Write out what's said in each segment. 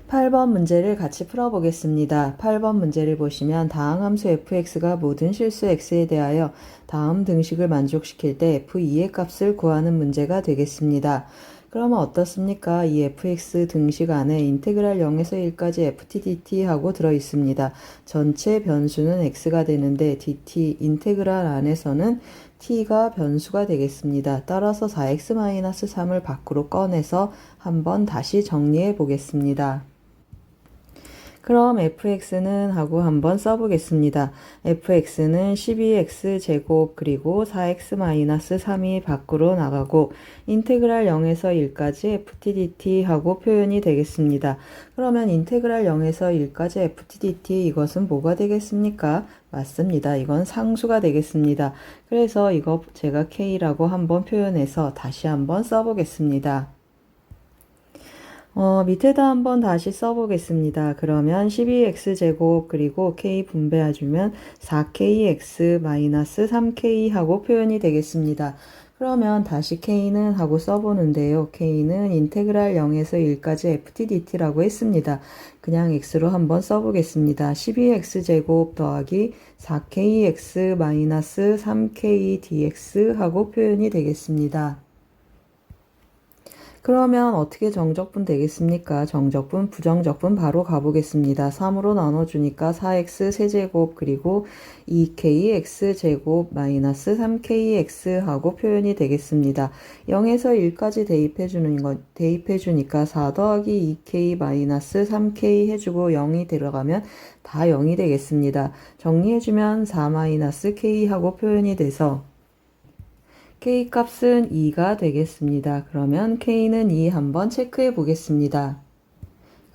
8번 문제를 같이 풀어보겠습니다. 8번 문제를 보시면 다항 함수 fx가 모든 실수 x에 대하여 다음 등식을 만족시킬 때 f2의 값을 구하는 문제가 되겠습니다. 그러면 어떻습니까? 이 fx 등식 안에 인테그랄 0에서 1까지 ft dt 하고 들어있습니다. 전체 변수는 x가 되는데 dt 인테그랄 안에서는 t가 변수가 되겠습니다. 따라서 4x-3을 밖으로 꺼내서 한번 다시 정리해 보겠습니다. 그럼 fx는 하고 한번 써보겠습니다. fx는 12x제곱 그리고 4x-3이 밖으로 나가고 인테그랄 0에서 1까지 ftdt 하고 표현이 되겠습니다. 그러면 인테그랄 0에서 1까지 ftdt 이것은 뭐가 되겠습니까? 맞습니다. 이건 상수가 되겠습니다. 그래서 이거 제가 k라고 한번 표현해서 다시 한번 써보겠습니다. 밑에다 한번 다시 써보겠습니다. 그러면 12x제곱 그리고 k 분배해주면 4kx-3k 하고 표현이 되겠습니다. 그러면 다시 k는 하고 써보는데요. k는 인테그랄 0에서 1까지 ftdt라고 했습니다. 그냥 x로 한번 써보겠습니다. 12x제곱 더하기 4kx-3k dx 하고 표현이 되겠습니다. 그러면 어떻게 정적분 되겠습니까? 정적분, 부정적분 바로 가보겠습니다. 3으로 나눠주니까 4x 세제곱 그리고 2kx제곱 마이너스 3kx 하고 표현이 되겠습니다. 0에서 1까지 대입해주니까 4 더하기 2k 마이너스 3k 해주고 0이 들어가면 다 0이 되겠습니다. 정리해주면 4 마이너스 k 하고 표현이 돼서 k 값은 2가 되겠습니다. 그러면 k는 2 한번 체크해 보겠습니다.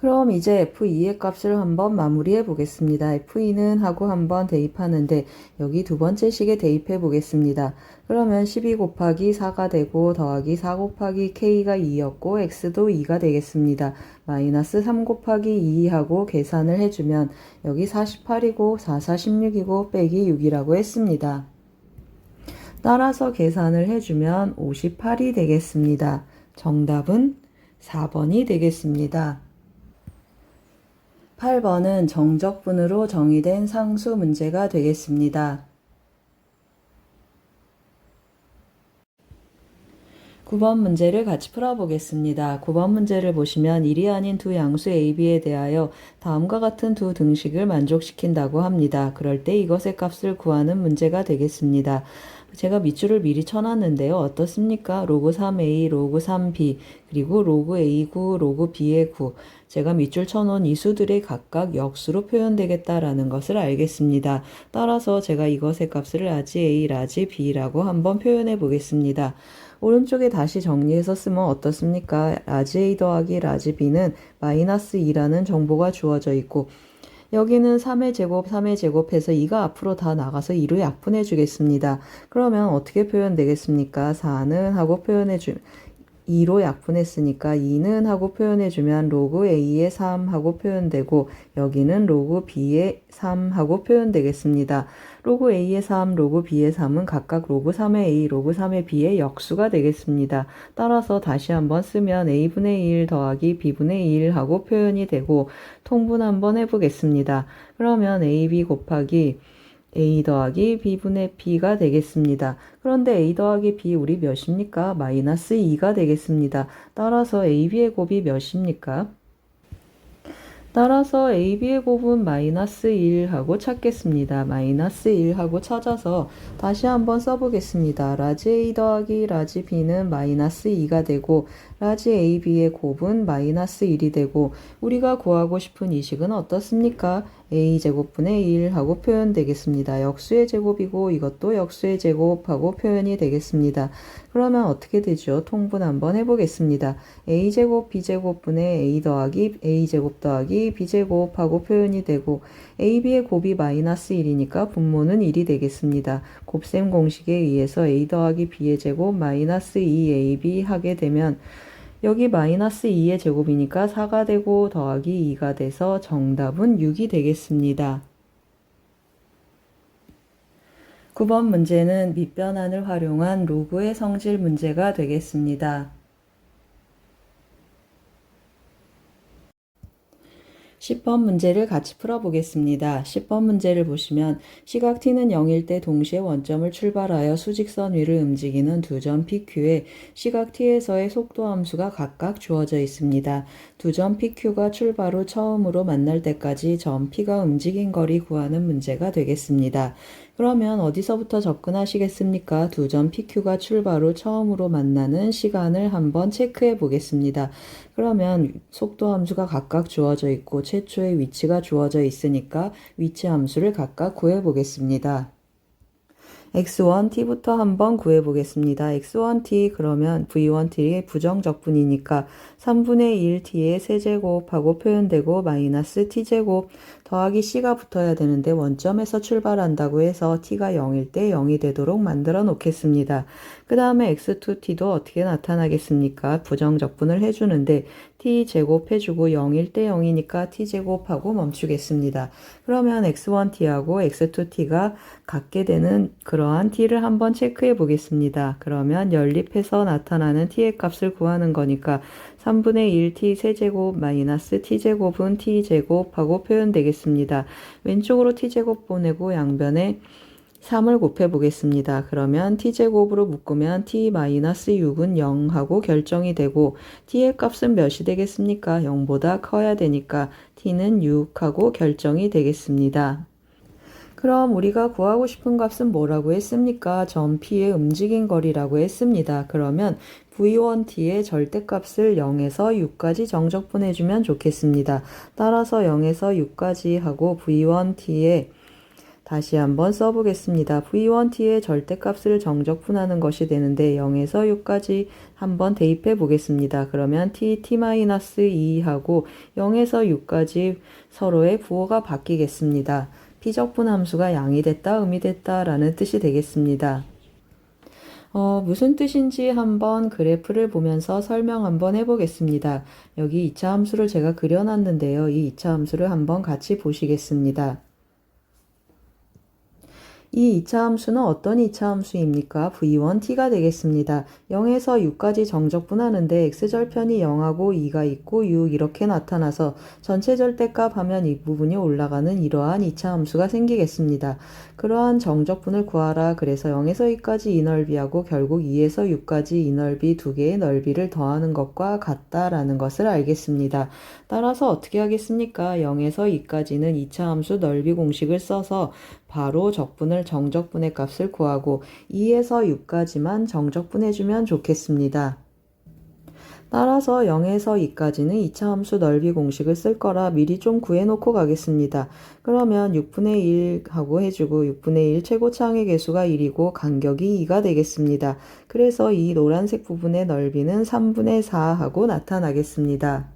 그럼 이제 f2의 값을 한번 마무리해 보겠습니다. f2는 하고 한번 대입하는데 여기 두 번째 식에 대입해 보겠습니다. 그러면 12 곱하기 4가 되고 더하기 4 곱하기 k가 2였고 x도 2가 되겠습니다. 마이너스 3 곱하기 2 하고 계산을 해주면 여기 48이고 4, 4, 16이고 빼기 6이라고 했습니다. 따라서 계산을 해주면 58이 되겠습니다. 정답은 4번이 되겠습니다. 8번은 정적분으로 정의된 상수 문제가 되겠습니다. 9번 문제를 같이 풀어보겠습니다. 9번 문제를 보시면 1이 아닌 두 양수 a, b에 대하여 다음과 같은 두 등식을 만족시킨다고 합니다. 그럴 때 이것의 값을 구하는 문제가 되겠습니다. 제가 밑줄을 미리 쳐놨는데요. 어떻습니까? 로그 3a, 로그 3b, 그리고 로그 a9, 로그 b의 9. 제가 밑줄 쳐놓은 이 수들이 각각 역수로 표현되겠다라는 것을 알겠습니다. 따라서 제가 이것의 값을 라지 a, 라지 b라고 한번 표현해 보겠습니다. 오른쪽에 다시 정리해서 쓰면 어떻습니까? 라지 a 더하기 라지 b는 마이너스 2라는 정보가 주어져 있고 여기는 3의 제곱, 3의 제곱해서 2가 앞으로 다 나가서 2로 약분해 주겠습니다. 그러면 어떻게 표현되겠습니까? 4는 하고 2로 약분했으니까 2는 하고 표현해주면 로그 a의 3 하고 표현되고 여기는 로그 b의 3 하고 표현되겠습니다. 로그 a의 3, 로그 b의 3은 각각 로그 3의 a, 로그 3의 b의 역수가 되겠습니다. 따라서 다시 한번 쓰면 a분의 1 더하기 b분의 1 하고 표현이 되고 통분 한번 해보겠습니다. 그러면 ab 곱하기 a 더하기 b분의 b가 되겠습니다. 그런데 a 더하기 b 우리 몇입니까? 마이너스 2가 되겠습니다. 따라서 ab의 곱이 몇입니까? 따라서 AB의 곱은 마이너스 1하고 찾겠습니다. 마이너스 1하고 찾아서 다시 한번 써보겠습니다. 라지 A 더하기 라지 B는 마이너스 2가 되고 라지 AB의 곱은 마이너스 1이 되고 우리가 구하고 싶은 이 식은 어떻습니까? A제곱분의 1하고 표현되겠습니다. 역수의 제곱이고 이것도 역수의 제곱하고 표현이 되겠습니다. 그러면 어떻게 되죠? 통분 한번 해보겠습니다. A제곱 B제곱분의 A 더하기 A제곱 더하기 B제곱하고 표현이 되고 AB의 곱이 마이너스 1이니까 분모는 1이 되겠습니다. 곱셈 공식에 의해서 A 더하기 B의 제곱 마이너스 2AB 하게 되면 여기 마이너스 2의 제곱이니까 4가 되고 더하기 2가 돼서 정답은 6이 되겠습니다. 9번 문제는 밑변환을 활용한 로그의 성질 문제가 되겠습니다. 10번 문제를 같이 풀어보겠습니다. 10번 문제를 보시면 시각 t는 0일 때 동시에 원점을 출발하여 수직선 위를 움직이는 두 점 PQ에 시각 t에서의 속도 함수가 각각 주어져 있습니다. 두 점 PQ가 출발 후 처음으로 만날 때까지 점 P가 움직인 거리 구하는 문제가 되겠습니다. 그러면 어디서부터 접근하시겠습니까? 두 점 PQ가 출발 후 처음으로 만나는 시간을 한번 체크해 보겠습니다. 그러면 속도 함수가 각각 주어져 있고 최초의 위치가 주어져 있으니까 위치 함수를 각각 구해 보겠습니다. x1t부터 한번 구해보겠습니다. x1t 그러면 v1t의 부정적분이니까 3분의 1t의 세제곱하고 표현되고 마이너스 t제곱 더하기 c가 붙어야 되는데 원점에서 출발한다고 해서 t가 0일 때 0이 되도록 만들어 놓겠습니다. 그 다음에 x2t도 어떻게 나타나겠습니까? 부정적분을 해주는데 t제곱 해주고 0일 때 0이니까 t제곱하고 멈추겠습니다. 그러면 x1t하고 x2t가 같게 되는 그러한 t를 한번 체크해 보겠습니다. 그러면 연립해서 나타나는 t의 값을 구하는 거니까 3분의 1t 세제곱 마이너스 t제곱은 t제곱하고 표현되겠습니다. 왼쪽으로 t제곱 보내고 양변에 3을 곱해 보겠습니다. 그러면 t제곱으로 묶으면 t-6은 0하고 결정이 되고 t의 값은 몇이 되겠습니까? 0보다 커야 되니까 t는 6하고 결정이 되겠습니다. 그럼 우리가 구하고 싶은 값은 뭐라고 했습니까? 점 P의 움직인 거리라고 했습니다. 그러면 V1T의 절대값을 0에서 6까지 정적분해주면 좋겠습니다. 따라서 0에서 6까지 하고 V1T의 다시 한번 써보겠습니다. V1t의 절대값을 정적분하는 것이 되는데 0에서 6까지 한번 대입해 보겠습니다. 그러면 t-2 하고 0에서 6까지 서로의 부호가 바뀌겠습니다. 피적분 함수가 양이 됐다, 음이 됐다 라는 뜻이 되겠습니다. 무슨 뜻인지 한번 그래프를 보면서 설명 한번 해보겠습니다. 여기 2차 함수를 제가 그려놨는데요. 이 2차 함수를 한번 같이 보시겠습니다. 이 2차 함수는 어떤 2차 함수입니까? v1t가 되겠습니다. 0에서 6까지 정적분하는데 x절편이 0하고 2가 있고 6 이렇게 나타나서 전체 절대값 하면 이 부분이 올라가는 이러한 2차 함수가 생기겠습니다. 그러한 정적분을 구하라. 그래서 0에서 2까지 이 넓이하고 결국 2에서 6까지 이 넓이 두 개의 넓이를 더하는 것과 같다라는 것을 알겠습니다. 따라서 어떻게 하겠습니까? 0에서 2까지는 2차 함수 넓이 공식을 써서 바로 정적분의 값을 구하고 2에서 6까지만 정적분해주면 좋겠습니다. 따라서 0에서 2까지는 2차 함수 넓이 공식을 쓸 거라 미리 좀 구해놓고 가겠습니다. 그러면 6분의 1 하고 해주고 6분의 1 최고차항의 개수가 1이고 간격이 2가 되겠습니다. 그래서 이 노란색 부분의 넓이는 3분의 4 하고 나타나겠습니다.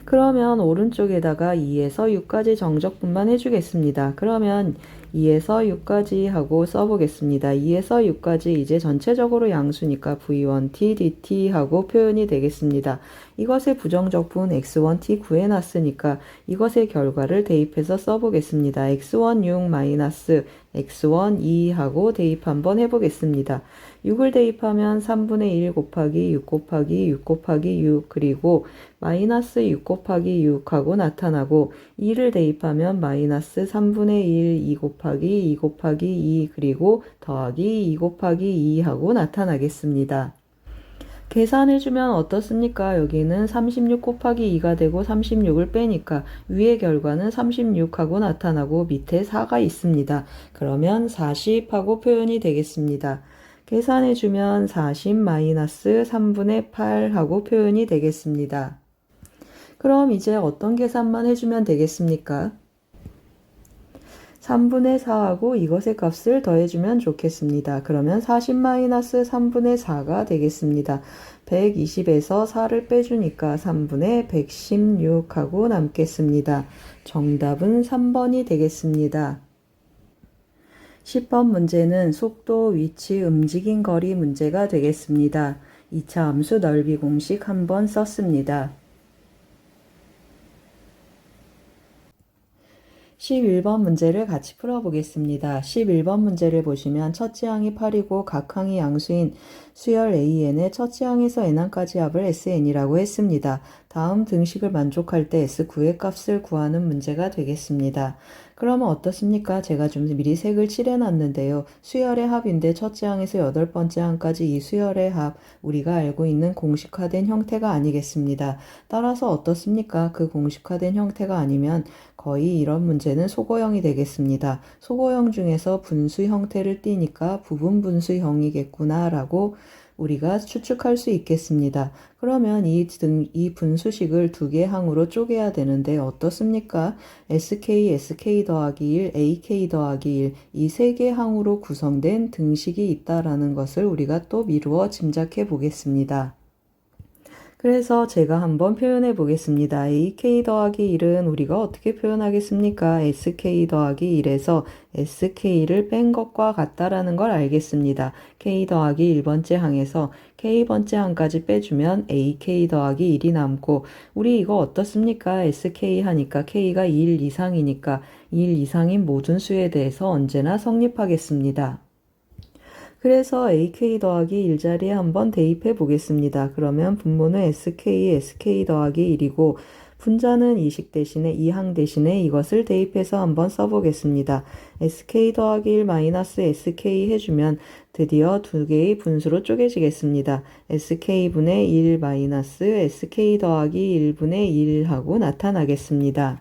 그러면 오른쪽에다가 2에서 6까지 정적분만 해주겠습니다. 그러면 2에서 6까지 하고 써보겠습니다. 2에서 6까지 이제 전체적으로 양수니까 v1t dt 하고 표현이 되겠습니다. 이것의 부정적분 x1t 구해놨으니까 이것의 결과를 대입해서 써보겠습니다. x1 6 마이너스 x1 2 하고 대입 한번 해보겠습니다. 6을 대입하면 3분의 1 곱하기 6 곱하기 6 곱하기 6 그리고 마이너스 6 곱하기 6 하고 나타나고 2를 대입하면 마이너스 3분의 1 2 곱하기 2 곱하기 2 그리고 더하기 2 곱하기 2 하고 나타나겠습니다. 계산해주면 어떻습니까? 여기는 36 곱하기 2가 되고 36을 빼니까 위의 결과는 36하고 나타나고 밑에 4가 있습니다. 그러면 40하고 표현이 되겠습니다. 계산해주면 40 마이너스 3분의 8 하고 표현이 되겠습니다. 그럼 이제 어떤 계산만 해주면 되겠습니까? 3분의 4하고 이것의 값을 더해주면 좋겠습니다. 그러면 40-3분의 4가 되겠습니다. 120에서 4를 빼주니까 3분의 116하고 남겠습니다. 정답은 3번이 되겠습니다. 10번 문제는 속도, 위치, 움직인 거리 문제가 되겠습니다. 2차 함수 넓이 공식 한번 썼습니다. 11번 문제를 같이 풀어보겠습니다. 11번 문제를 보시면 첫째 항이 8이고 각 항이 양수인 수열 AN의 첫째 항에서 n항까지 합을 SN이라고 했습니다. 다음 등식을 만족할 때 S9의 값을 구하는 문제가 되겠습니다. 그러면 어떻습니까? 제가 좀 미리 색을 칠해놨는데요. 수열의 합인데 첫째 항에서 여덟 번째 항까지 이 수열의 합, 우리가 알고 있는 공식화된 형태가 아니겠습니다. 따라서 어떻습니까? 그 공식화된 형태가 아니면 거의 이런 문제는 소거형이 되겠습니다. 소거형 중에서 분수 형태를 띠니까 부분 분수형이겠구나 라고 우리가 추측할 수 있겠습니다. 그러면 이 분수식을 두 개 항으로 쪼개야 되는데 어떻습니까? SK, SK 더하기 1, AK 더하기 1, 이 세 개 항으로 구성된 등식이 있다라는 것을 우리가 또 미루어 짐작해 보겠습니다. 그래서 제가 한번 표현해 보겠습니다. AK 더하기 1은 우리가 어떻게 표현하겠습니까? SK 더하기 1에서 SK를 뺀 것과 같다라는 걸 알겠습니다. K 더하기 1번째 항에서 K번째 항까지 빼주면 AK 더하기 1이 남고 우리 이거 어떻습니까? SK 하니까 K가 1 이상이니까 1 이상인 모든 수에 대해서 언제나 성립하겠습니다. 그래서 AK 더하기 1자리에 한번 대입해 보겠습니다. 그러면 분모는 SK 더하기 1이고 분자는 이식 대신에 이항 대신에 이것을 대입해서 한번 써보겠습니다. SK 더하기 1 마이너스 SK 해주면 드디어 두 개의 분수로 쪼개지겠습니다. SK분의 1 마이너스 SK 더하기 1분의 1 하고 나타나겠습니다.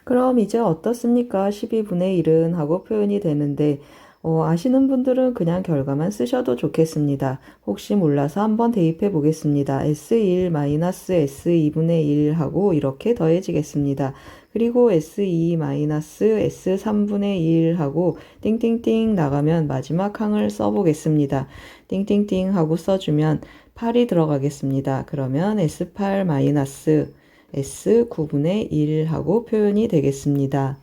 그럼 이제 어떻습니까? 12분의 1은 하고 표현이 되는데 아시는 분들은 그냥 결과만 쓰셔도 좋겠습니다. 혹시 몰라서 한번 대입해 보겠습니다. S1 마이너스 S2분의 1 하고 이렇게 더해지겠습니다. 그리고 S2 마이너스 S3분의 1 하고 띵띵띵 나가면 마지막 항을 써보겠습니다. 띵띵띵 하고 써주면 8이 들어가겠습니다. 그러면 S8 마이너스 S9분의 1 하고 표현이 되겠습니다.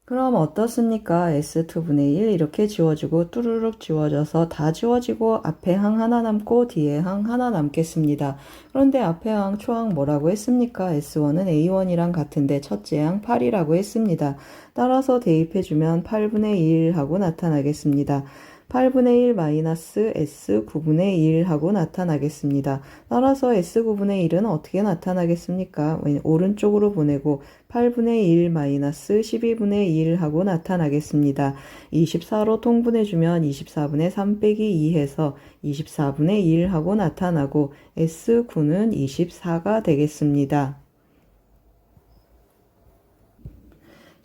그럼 어떻습니까? S2분의 1 이렇게 지워지고 뚜루룩 지워져서 다 지워지고 앞에 항 하나 남고 뒤에 항 하나 남겠습니다. 그런데 앞에 항 초항 뭐라고 했습니까? S1은 A1이랑 같은데 첫째 항 8이라고 했습니다. 따라서 대입해주면 8분의 1 하고 나타나겠습니다. 8분의 1 마이너스 S9분의 1 하고 나타나겠습니다. 따라서 S9분의 1은 어떻게 나타나겠습니까? 오른쪽으로 보내고 8분의 1 마이너스 12분의 1 하고 나타나겠습니다. 24로 통분해주면 24분의 3 빼기 2 해서 24분의 1 하고 나타나고 S9는 24가 되겠습니다.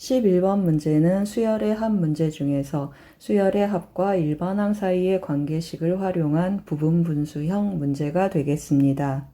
11번 문제는 수열의 합 문제 중에서 수열의 합과 일반항 사이의 관계식을 활용한 부분분수형 문제가 되겠습니다.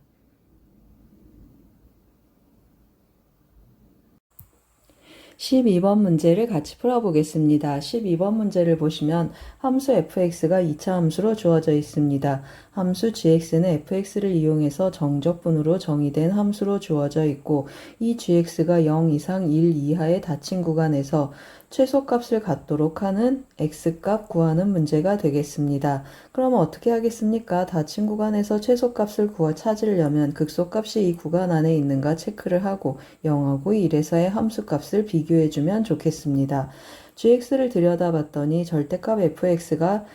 12번 문제를 같이 풀어보겠습니다. 12번 문제를 보시면 함수 fx가 2차 함수로 주어져 있습니다. 함수 gx는 fx를 이용해서 정적분으로 정의된 함수로 주어져 있고 이 gx가 0 이상 1 이하의 닫힌 구간에서 최소값을 갖도록 하는 x값 구하는 문제가 되겠습니다. 그럼 어떻게 하겠습니까? 닫힌 구간에서 최소값을 찾으려면 극소값이 이 구간 안에 있는가 체크를 하고 0하고 1에서의 함수값을 비교해주면 좋겠습니다. gx를 들여다봤더니 절대값 fx가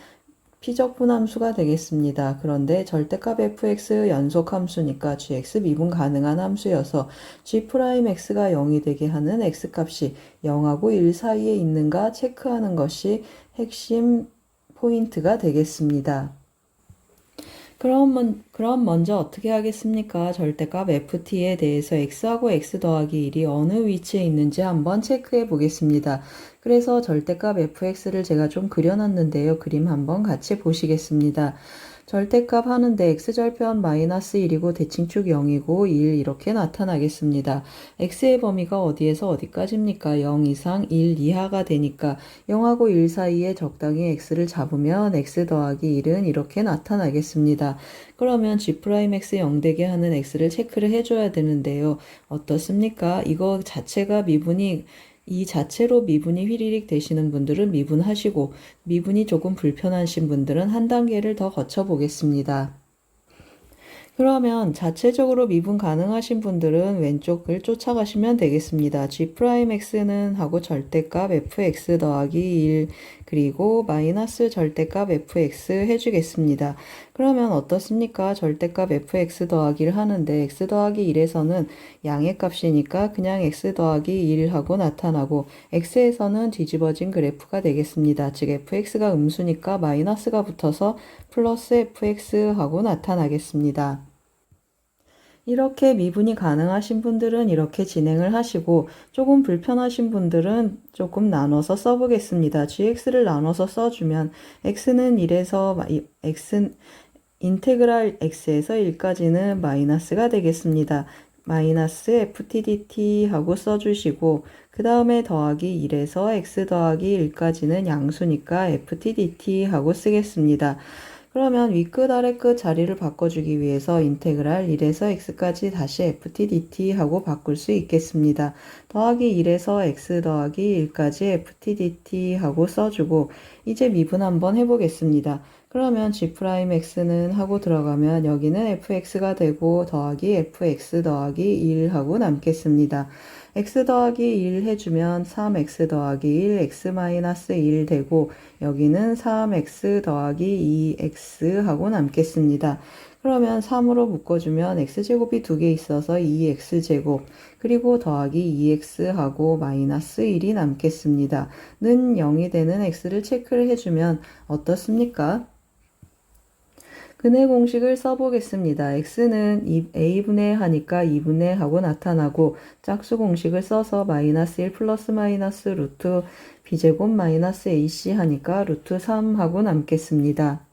피적분함수가 되겠습니다. 그런데 절대값 fx 연속함수니까 gx 미분 가능한 함수여서 g'x가 0이 되게 하는 x값이 0하고 1 사이에 있는가 체크하는 것이 핵심 포인트가 되겠습니다. 그럼 먼저 어떻게 하겠습니까? 절대값 ft에 대해서 x하고 x 더하기 1이 어느 위치에 있는지 한번 체크해 보겠습니다. 그래서 절대값 fx를 제가 좀 그려놨는데요. 그림 한번 같이 보시겠습니다. 절대값 하는데 x절편 마이너스 1이고 대칭축 0이고 1 이렇게 나타나겠습니다. x의 범위가 어디에서 어디까지입니까? 0 이상 1 이하가 되니까 0하고 1 사이에 적당히 x를 잡으면 x 더하기 1은 이렇게 나타나겠습니다. 그러면 g'x 0되게 하는 x를 체크를 해줘야 되는데요. 어떻습니까? 이거 자체가 미분이 이 자체로 미분이 휘리릭 되시는 분들은 미분하시고 미분이 조금 불편하신 분들은 한 단계를 더 거쳐 보겠습니다. 그러면 자체적으로 미분 가능하신 분들은 왼쪽을 쫓아가시면 되겠습니다. g'x는 하고 절대값 fx 더하기 1 그리고 마이너스 절대값 fx 해주겠습니다. 그러면 어떻습니까? 절대값 fx 더하기를 하는데 x 더하기 1에서는 양의 값이니까 그냥 x 더하기 1하고 나타나고 x에서는 뒤집어진 그래프가 되겠습니다. 즉 fx가 음수니까 마이너스가 붙어서 플러스 fx 하고 나타나겠습니다. 이렇게 미분이 가능하신 분들은 이렇게 진행을 하시고 조금 불편하신 분들은 조금 나눠서 써보겠습니다. gx를 나눠서 써주면 x는 1에서 인테그랄 x에서 1까지는 마이너스가 되겠습니다. 마이너스 ftdt 하고 써주시고 그 다음에 더하기 1에서 x 더하기 1까지는 양수니까 ftdt 하고 쓰겠습니다. 그러면 윗끝 아래끝 자리를 바꿔주기 위해서 인테그랄 1에서 x까지 다시 ftdt 하고 바꿀 수 있겠습니다. 더하기 1에서 x 더하기 1까지 ftdt 하고 써주고 이제 미분 한번 해보겠습니다. 그러면 g'x는 하고 들어가면 여기는 fx가 되고 더하기 fx 더하기 1 하고 남겠습니다. x 더하기 1 해주면 3x 더하기 1 x-1 되고 여기는 3x 더하기 2x 하고 남겠습니다. 그러면 3으로 묶어주면 x제곱이 2개 있어서 2x제곱 그리고 더하기 2x 하고 마이너스 1이 남겠습니다. 는 0이 되는 x를 체크를 해주면 어떻습니까? 근해 공식을 써보겠습니다. x는 a분의 하니까 2분의 하고 나타나고 짝수 공식을 써서 마이너스 1 플러스 마이너스 루트 b제곱 마이너스 ac 하니까 루트 3 하고 남겠습니다.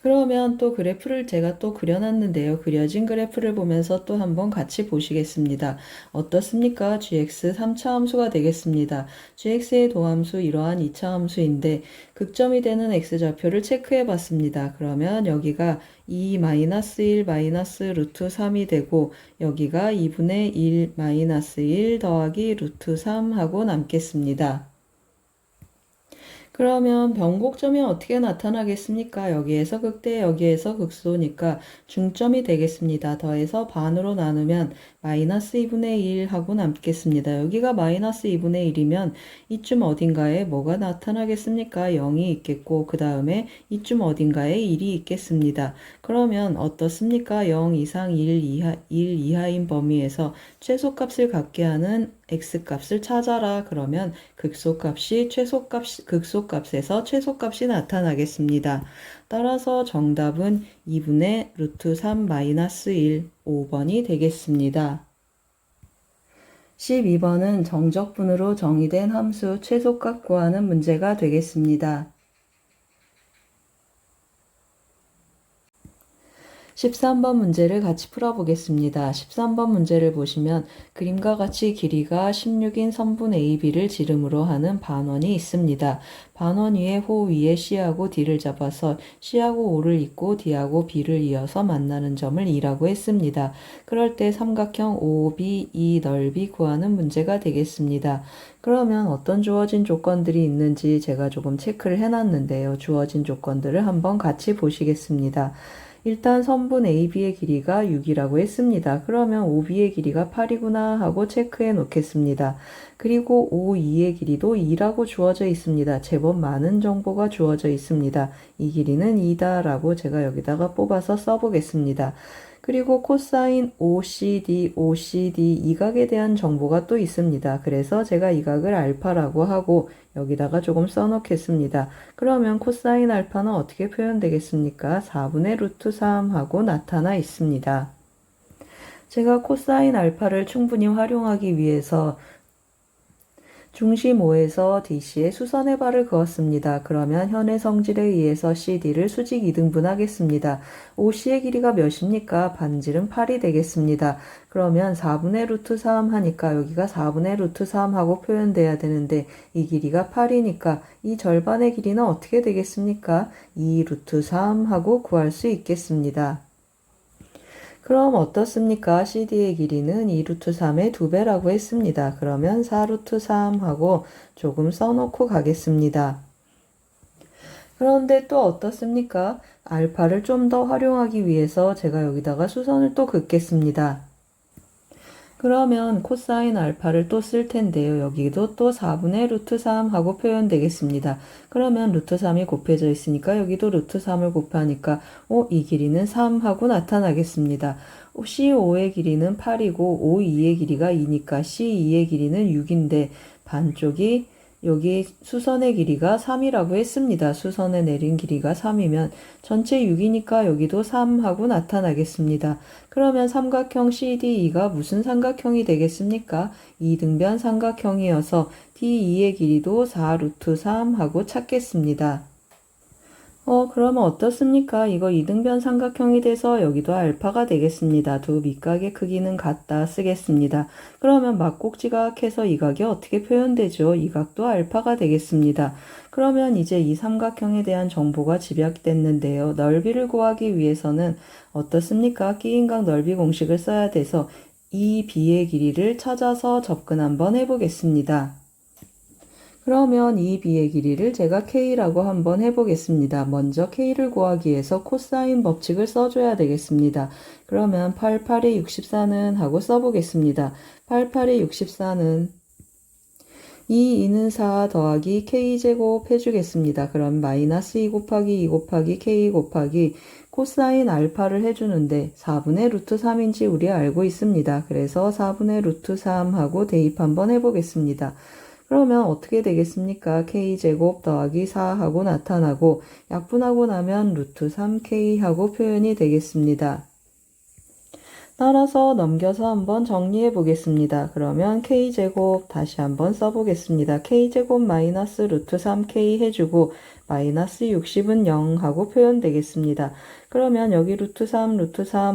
그러면 또 그래프를 제가 또 그려놨는데요. 그려진 그래프를 보면서 또 한번 같이 보시겠습니다. 어떻습니까? gx 3차 함수가 되겠습니다. gx의 도함수 이러한 2차 함수인데 극점이 되는 x좌표를 체크해 봤습니다. 그러면 여기가 2 마이너스 1 마이너스 루트 3이 되고 여기가 2분의 1 마이너스 1 더하기 루트 3 하고 남겠습니다. 그러면 변곡점이 어떻게 나타나겠습니까? 여기에서 극대, 여기에서 극소니까 중점이 되겠습니다. 더해서 반으로 나누면 마이너스 2분의 1 하고 남겠습니다. 여기가 마이너스 2분의 1이면 이쯤 어딘가에 뭐가 나타나겠습니까? 0이 있겠고 그 다음에 이쯤 어딘가에 1이 있겠습니다. 그러면 어떻습니까? 0 이상 1 이하인 범위에서 최소값을 갖게 하는 x값을 찾아라. 그러면 극소값에서 최소값이 나타나겠습니다. 따라서 정답은 2분의 루트 3 마이너스 1, 5번이 되겠습니다. 12번은 정적분으로 정의된 함수 최소값 구하는 문제가 되겠습니다. 13번 문제를 같이 풀어보겠습니다. 13번 문제를 보시면 그림과 같이 길이가 16인 선분 AB를 지름으로 하는 반원이 있습니다. 반원 위에 호 위에 C하고 D를 잡아서 C하고 O를 잇고 D하고 B를 이어서 만나는 점을 E라고 했습니다. 그럴 때 삼각형 OBE 넓이 구하는 문제가 되겠습니다. 그러면 어떤 주어진 조건들이 있는지 제가 조금 체크를 해놨는데요. 주어진 조건들을 한번 같이 보시겠습니다. 일단 선분 AB의 길이가 6이라고 했습니다. 그러면 OB의 길이가 8이구나 하고 체크해 놓겠습니다. 그리고 OE의 길이도 2라고 주어져 있습니다. 제법 많은 정보가 주어져 있습니다. 이 길이는 2다 라고 제가 여기다가 뽑아서 써보겠습니다. 그리고 코사인 OCD 이 각에 대한 정보가 또 있습니다. 그래서 제가 이 각을 알파라고 하고 여기다가 조금 써놓겠습니다. 그러면 코사인 알파는 어떻게 표현되겠습니까? 4분의 루트 3 하고 나타나 있습니다. 제가 코사인 알파를 충분히 활용하기 위해서 중심 O에서 DC에 수선의 발을 그었습니다. 그러면 현의 성질에 의해서 CD를 수직 2등분하겠습니다. OC의 길이가 몇입니까? 반지름 8이 되겠습니다. 그러면 4분의 루트 3 하니까 여기가 4분의 루트 3 하고 표현돼야 되는데 이 길이가 8이니까 이 절반의 길이는 어떻게 되겠습니까? 2 루트 3 하고 구할 수 있겠습니다. 그럼 어떻습니까? CD의 길이는 2루트 3의 2배라고 했습니다. 그러면 4루트 3 하고 조금 써놓고 가겠습니다. 그런데 또 어떻습니까? 알파를 좀 더 활용하기 위해서 제가 여기다가 수선을 또 긋겠습니다. 그러면 코사인 알파를 또 쓸 텐데요. 여기도 또 4분의 루트 3 하고 표현되겠습니다. 그러면 루트 3이 곱해져 있으니까 여기도 루트 3을 곱하니까 이 길이는 3 하고 나타나겠습니다. C5의 길이는 8이고 O2의 길이가 2니까 C2의 길이는 6인데 반쪽이 여기 수선의 길이가 3이라고 했습니다. 수선에 내린 길이가 3이면 전체 6이니까 여기도 3 하고 나타나겠습니다. 그러면 삼각형 CDE가 무슨 삼각형이 되겠습니까? 이등변 삼각형이어서 D2의 길이도 4 루트 3 하고 찾겠습니다. 그러면 어떻습니까? 이거 이등변 삼각형이 돼서 여기도 알파가 되겠습니다. 두 밑각의 크기는 같다 쓰겠습니다. 그러면 막곡지각해서 이 각이 어떻게 표현되죠? 이 각도 알파가 되겠습니다. 그러면 이제 이 삼각형에 대한 정보가 집약됐는데요. 넓이를 구하기 위해서는 어떻습니까? 끼인각 넓이 공식을 써야 돼서 이 B의 길이를 찾아서 접근 한번 해보겠습니다. 그러면 이 B의 길이를 제가 K라고 한번 해보겠습니다. 먼저 K를 구하기 위해서 코사인 법칙을 써줘야 되겠습니다. 그러면 8, 8에 64는 하고 써보겠습니다. 8, 8에 64는 2는 4 더하기 K제곱 해주겠습니다. 그럼 마이너스 2 곱하기 2 곱하기 K 곱하기 코사인 알파를 해주는데 4분의 루트 3인지 우리 알고 있습니다. 그래서 4분의 루트 3 하고 대입 한번 해보겠습니다. 그러면 어떻게 되겠습니까? K제곱 더하기 4 하고 나타나고 약분하고 나면 루트 3K 하고 표현이 되겠습니다. 따라서 넘겨서 한번 정리해 보겠습니다. 그러면 K제곱 다시 한번 써보겠습니다. K제곱 마이너스 루트 3K 해주고 마이너스 60은 0 하고 표현되겠습니다. 그러면 여기 루트 3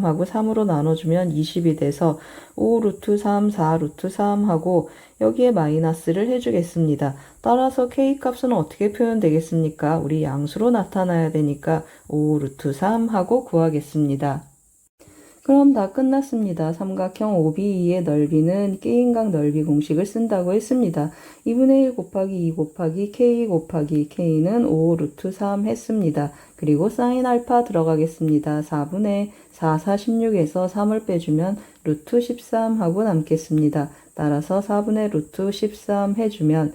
하고 3으로 나눠주면 20이 돼서 5 루트 3, 4 루트 3 하고 여기에 마이너스를 해주겠습니다. 따라서 K값은 어떻게 표현되겠습니까? 우리 양수로 나타나야 되니까 5 루트 3 하고 구하겠습니다. 그럼 다 끝났습니다. 삼각형 OBE의 넓이는 끼인각 넓이 공식을 쓴다고 했습니다. 2분의 1 곱하기 2 곱하기 K 곱하기 K는 5 루트 3 했습니다. 그리고 사인 알파 들어가겠습니다. 4분의 4, 16에서 3을 빼주면 루트 13 하고 남겠습니다. 따라서 4분의 루트 13 해주면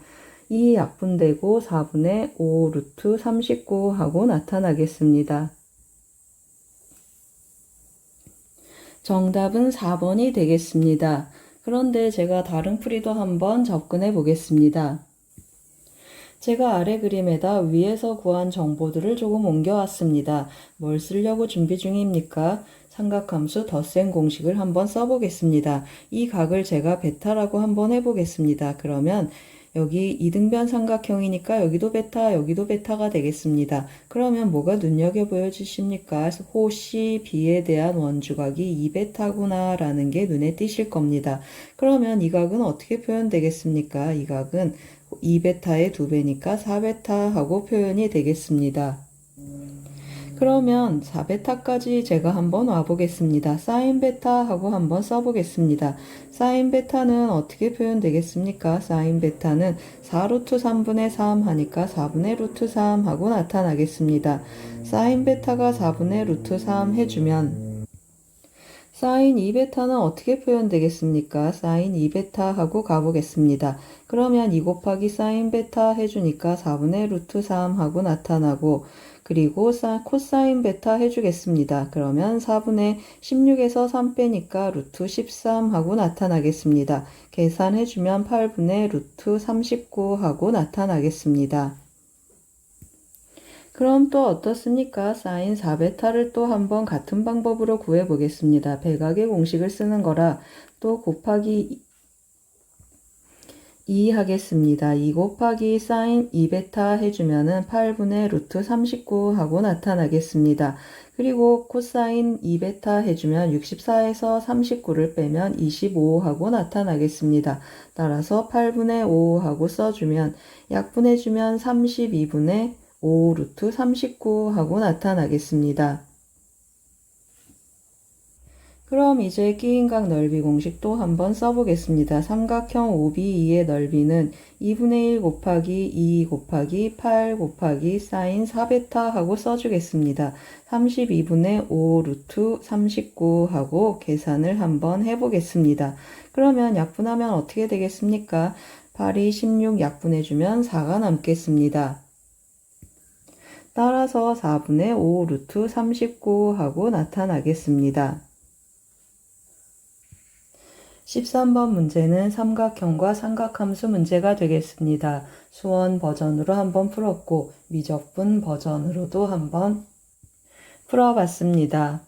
이 약분되고 4분의 5 루트 39 하고 나타나겠습니다. 정답은 4번이 되겠습니다. 그런데 제가 다른 풀이도 한번 접근해 보겠습니다. 제가 아래 그림에다 위에서 구한 정보들을 조금 옮겨왔습니다. 뭘 쓰려고 준비 중입니까? 삼각함수 덧셈 공식을 한번 써보겠습니다. 이 각을 제가 베타라고 한번 해보겠습니다. 그러면 여기 이등변 삼각형이니까 여기도 베타, 여기도 베타가 되겠습니다. 그러면 뭐가 눈여겨 보여지십니까? 호C B에 대한 원주각이 2베타구나 라는 게 눈에 띄실 겁니다. 그러면 이 각은 어떻게 표현되겠습니까? 이 각은 2베타의 2배니까 4베타 하고 표현이 되겠습니다. 그러면 4베타까지 제가 한번 와보겠습니다. 사인 베타 하고 한번 써보겠습니다. 사인 베타는 어떻게 표현되겠습니까? 사인 베타는 4 루트 3분의 3 하니까 4분의 루트 3 하고 나타나겠습니다. 사인 베타가 4분의 루트 3 해주면 사인 2베타는 어떻게 표현되겠습니까? 사인 2베타 하고 가보겠습니다. 그러면 2 곱하기 사인 베타 해주니까 4분의 루트 3 하고 나타나고 그리고 코사인 베타 해주겠습니다. 그러면 4분의 16에서 3 빼니까 루트 13 하고 나타나겠습니다. 계산해주면 8분의 루트 39 하고 나타나겠습니다. 그럼 또 어떻습니까? 사인 4베타를 또 한번 같은 방법으로 구해보겠습니다. 백악의 공식을 쓰는 거라 또 곱하기 2 하겠습니다. 2 곱하기 사인 2베타 해주면은 8분의 루트 39 하고 나타나겠습니다. 그리고 코사인 2베타 해주면 64에서 39를 빼면 25 하고 나타나겠습니다. 따라서 8분의 5 하고 써주면 약분해주면 32분의 5 루트 39 하고 나타나겠습니다. 그럼 이제 끼인각 넓이 공식도 한번 써보겠습니다. 삼각형 OB2의 넓이는 2분의 1 곱하기 2 곱하기 8 곱하기 사인 4베타 하고 써주겠습니다. 32분의 5 루트 39 하고 계산을 한번 해보겠습니다. 그러면 약분하면 어떻게 되겠습니까? 8이 16 약분해주면 4가 남겠습니다. 따라서 4분의 5 루트 39 하고 나타나겠습니다. 13번 문제는 삼각형과 삼각함수 문제가 되겠습니다. 수원 버전으로 한번 풀었고 미적분 버전으로도 한번 풀어봤습니다.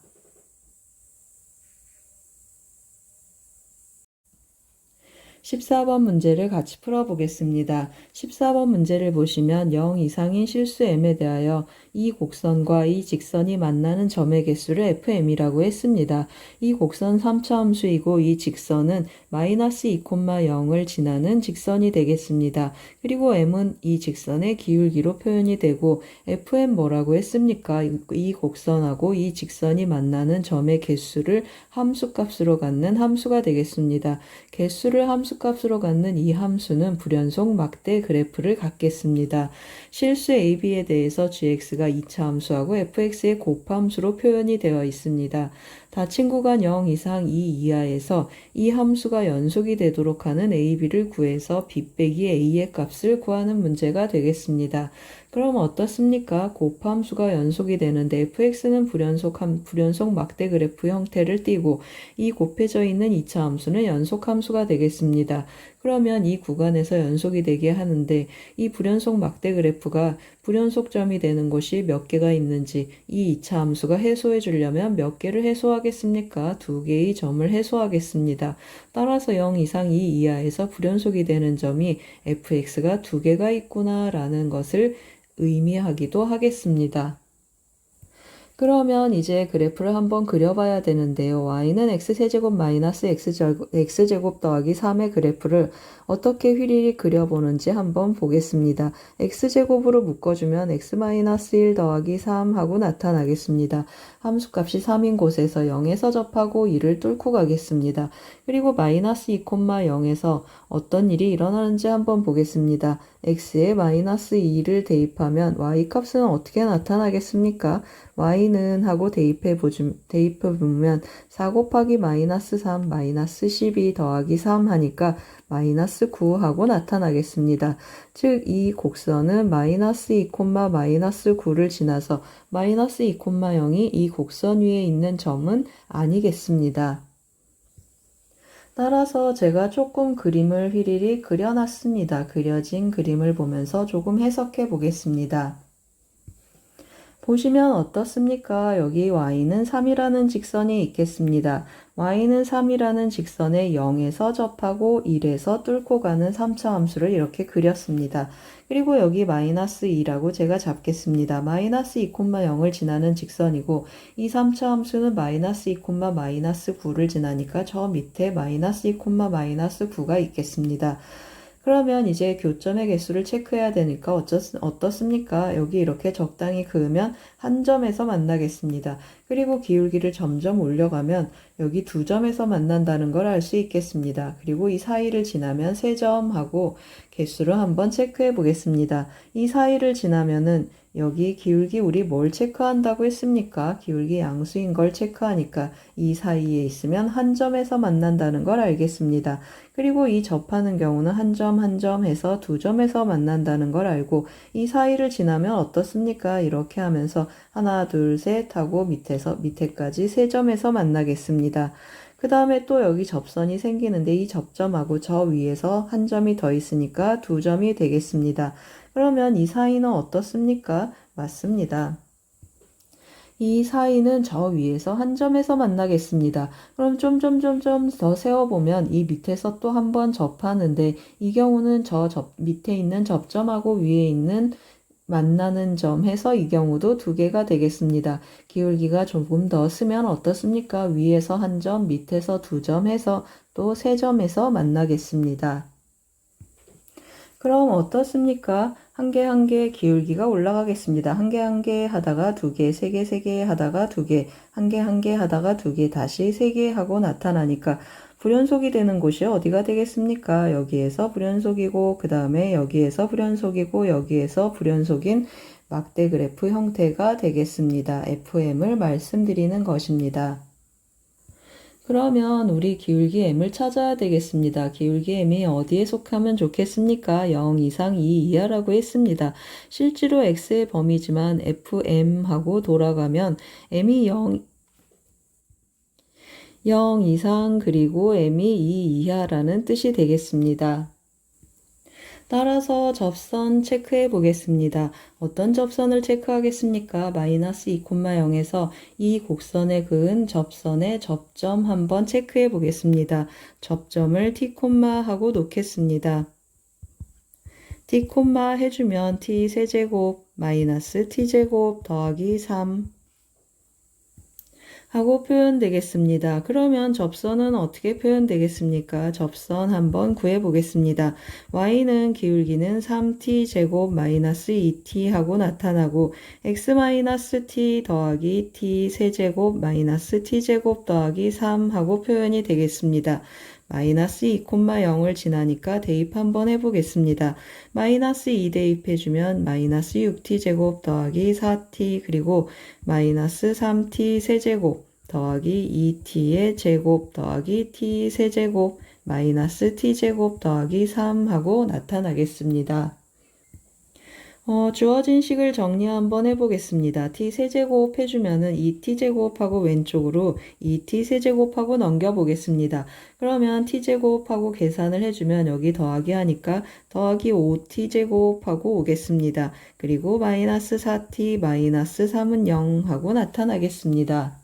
14번 문제를 같이 풀어보겠습니다. 14번 문제를 보시면 0 이상인 실수 m에 대하여 이 곡선과 이 직선이 만나는 점의 개수를 fm이라고 했습니다. 이 곡선 3차 함수이고 이 직선은 마이너스 2,0을 지나는 직선이 되겠습니다. 그리고 m은 이 직선의 기울기로 표현이 되고 fm 뭐라고 했습니까? 이 곡선하고 이 직선이 만나는 점의 개수를 함수값으로 갖는 함수가 되겠습니다. 개수를 함수값으로 갖는 이 함수는 불연속 막대 그래프를 갖겠습니다. 실수 AB에 대해서 gx가 2차 함수하고 fx의 곱함수로 표현이 되어 있습니다. 닫힌 구간 0 이상 2 이하에서 이 함수가 연속이 되도록 하는 AB를 구해서 B 빼기 A의 값을 구하는 문제가 되겠습니다. 그럼 어떻습니까? 곱함수가 연속이 되는데 fx는 불연속 막대 그래프 형태를 띠고 이 곱해져 있는 2차 함수는 연속함수가 되겠습니다. 그러면 이 구간에서 연속이 되게 하는데 이 불연속 막대 그래프가 불연속점이 되는 곳이 몇 개가 있는지 이 2차 함수가 해소해 주려면 몇 개를 해소하겠습니까? 2개의 점을 해소하겠습니다. 따라서 0 이상 2 이하에서 불연속이 되는 점이 fx가 2개가 있구나 라는 것을 의미하기도 하겠습니다. 그러면 이제 그래프를 한번 그려봐야 되는데요. y는 x세제곱 마이너스 x제곱 더하기 3의 그래프를 어떻게 휘리릭 그려보는지 한번 보겠습니다. x제곱으로 묶어주면 x-1 더하기 3 하고 나타나겠습니다. 함수값이 3인 곳에서 0에서 접하고 2를 뚫고 가겠습니다. 그리고 마이너스 2,0에서 어떤 일이 일어나는지 한번 보겠습니다. x에 마이너스 2를 대입하면 y값은 어떻게 나타나겠습니까? y는 하고 대입해보면 4 곱하기 마이너스 3 마이너스 12 더하기 3 하니까 마이너스 9 하고 나타나겠습니다. 즉 이 곡선은 마이너스 2, 마이너스 9를 지나서 마이너스 2,0이 이 곡선 위에 있는 점은 아니겠습니다. 따라서 제가 조금 그림을 휘리릭 그려놨습니다. 그려진 그림을 보면서 조금 해석해 보겠습니다. 보시면 어떻습니까? 여기 y는 3이라는 직선이 있겠습니다. y는 3이라는 직선에 0에서 접하고 1에서 뚫고 가는 3차 함수를 이렇게 그렸습니다. 그리고 여기 마이너스 2라고 제가 잡겠습니다. 마이너스 2,0을 지나는 직선이고 이 3차 함수는 마이너스 2, 마이너스 9를 지나니까 저 밑에 마이너스 2, 마이너스 9가 있겠습니다. 그러면 이제 교점의 개수를 체크해야 되니까 어떻습니까? 여기 이렇게 적당히 그으면 한 점에서 만나겠습니다. 그리고 기울기를 점점 올려가면 여기 두 점에서 만난다는 걸 알 수 있겠습니다. 그리고 이 사이를 지나면 3점 하고 개수를 한번 체크해 보겠습니다. 이 사이를 지나면은 여기 기울기 우리 뭘 체크한다고 했습니까? 기울기 양수인 걸 체크하니까 이 사이에 있으면 한 점에서 만난다는 걸 알겠습니다. 그리고 이 접하는 경우는 한 점 한 점 해서 두 점에서 만난다는 걸 알고 이 사이를 지나면 어떻습니까? 이렇게 하면서 하나 둘 셋 하고 밑에까지 3점에서 만나겠습니다. 그 다음에 또 여기 접선이 생기는데 이 접점하고 저 위에서 한 점이 더 있으니까 2점이 되겠습니다. 그러면 이 사이는 어떻습니까? 맞습니다. 이 사이는 저 위에서 한 점에서 만나겠습니다. 그럼 좀 더 세워보면 이 밑에서 또 한 번 접하는데 이 경우는 밑에 있는 접점하고 위에 있는 만나는 점 해서 이 경우도 2개가 되겠습니다. 기울기가 조금 더 쓰면 어떻습니까? 위에서 한 점, 밑에서 2점 해서 또 3점에서 만나겠습니다. 그럼 어떻습니까? 한 개 한 개 기울기가 올라가겠습니다. 한 개 한 개 하다가 두 개, 세 개 세 개 하다가 두 개, 한 개 한 개 하다가 두 개, 다시 세 개 하고 나타나니까 불연속이 되는 곳이 어디가 되겠습니까? 여기에서 불연속이고 그 다음에 여기에서 불연속이고 여기에서 불연속인 막대 그래프 형태가 되겠습니다. FM을 말씀드리는 것입니다. 그러면 우리 기울기 m을 찾아야 되겠습니다. 기울기 m이 어디에 속하면 좋겠습니까? 0 이상 2 이하라고 했습니다. 실제로 x의 범위지만 fm하고 돌아가면 m이 0 이상 그리고 m이 2 이하라는 뜻이 되겠습니다. 따라서 접선 체크해 보겠습니다. 어떤 접선을 체크하겠습니까? 마이너스 2,0에서 이 곡선에 그은 접선의 접점 한번 체크해 보겠습니다. 접점을 t, 하고 놓겠습니다. t, 해주면 t 세제곱 마이너스 t제곱 더하기 3 하고 표현되겠습니다. 그러면 접선은 어떻게 표현되겠습니까? 접선 한번 구해 보겠습니다. y는 기울기는 3t 제곱 마이너스 2t 하고 나타나고 x 마이너스 t 더하기 t 세제곱 마이너스 t제곱 더하기 3 하고 표현이 되겠습니다. 마이너스 2,0을 지나니까 대입 한번 해보겠습니다. 마이너스 2 대입해주면 마이너스 6t 제곱 더하기 4t 그리고 마이너스 3t 세제곱 더하기 2t의 제곱 더하기 t 세제곱 마이너스 t제곱 더하기 3 하고 나타나겠습니다. 주어진 식을 정리 한번 해보겠습니다. t 세제곱 해주면은 2t제곱하고 왼쪽으로 2t 세제곱하고 넘겨보겠습니다. 그러면 t제곱하고 계산을 해주면 여기 더하기 하니까 더하기 5t제곱하고 오겠습니다. 그리고 마이너스 4t 마이너스 3은 0 하고 나타나겠습니다.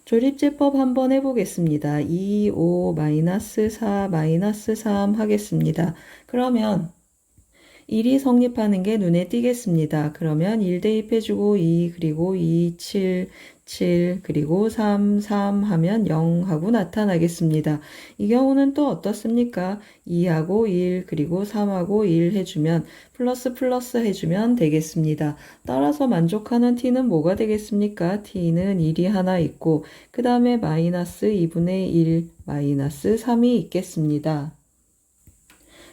조립제법 한번 해보겠습니다. 2, 5, 마이너스 4, 마이너스 3 하겠습니다. 그러면 1이 성립하는 게 눈에 띄겠습니다. 그러면 1 대입해주고 2 그리고 2, 7, 7 그리고 3, 3 하면 0 하고 나타나겠습니다. 이 경우는 또 어떻습니까? 2하고 1 그리고 3하고 1 해주면 플러스 플러스 해주면 되겠습니다. 따라서 만족하는 t는 뭐가 되겠습니까? t는 1이 하나 있고 그 다음에 마이너스 2분의 1 마이너스 3이 있겠습니다.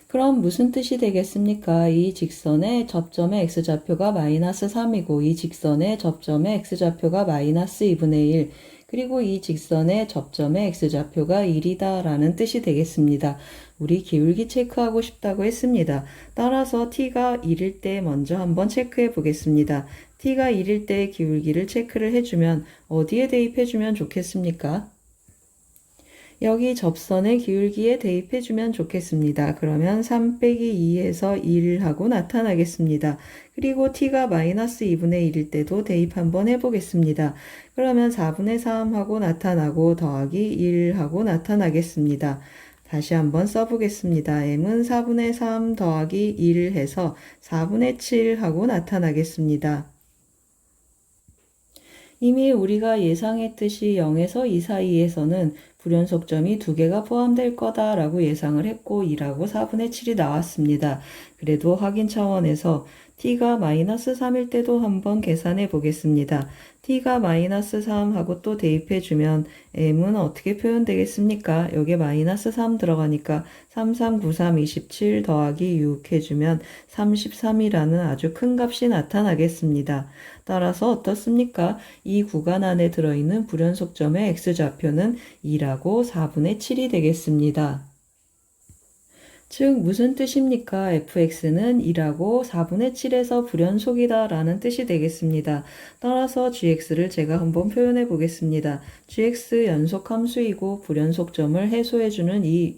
그럼 무슨 뜻이 되겠습니까? 이 직선의 접점의 x좌표가 마이너스 3이고 이 직선의 접점의 x좌표가 마이너스 2분의 1 그리고 이 직선의 접점의 x좌표가 1이다 라는 뜻이 되겠습니다. 우리 기울기 체크하고 싶다고 했습니다. 따라서 t가 1일 때 먼저 한번 체크해 보겠습니다. t가 1일 때 기울기를 체크를 해주면 어디에 대입해주면 좋겠습니까? 여기 접선의 기울기에 대입해주면 좋겠습니다. 그러면 3 빼기 2에서 1 하고 나타나겠습니다. 그리고 t가 마이너스 2분의 1일 때도 대입 한번 해보겠습니다. 그러면 4분의 3 하고 나타나고 더하기 1 하고 나타나겠습니다. 다시 한번 써보겠습니다. m은 4분의 3 더하기 1 해서 4분의 7 하고 나타나겠습니다. 이미 우리가 예상했듯이 0에서 2 사이에서는 불연속점이 2개가 포함될 거다라고 예상을 했고 2라고 4분의 7이 나왔습니다. 그래도 확인 차원에서 t가 마이너스 3일 때도 한번 계산해 보겠습니다. t가 마이너스 3 하고 또 대입해주면 m은 어떻게 표현되겠습니까? 여기에 마이너스 3 들어가니까 3, 3, 9, 3, 27 더하기 6 해주면 33이라는 아주 큰 값이 나타나겠습니다. 따라서 어떻습니까? 이 구간 안에 들어있는 불연속점의 x좌표는 2라고 4분의 7이 되겠습니다. 즉 무슨 뜻입니까? fx는 2라고 4분의 7에서 불연속이다 라는 뜻이 되겠습니다. 따라서 gx를 제가 한번 표현해 보겠습니다. gx 연속함수이고 불연속점을 해소해주는 이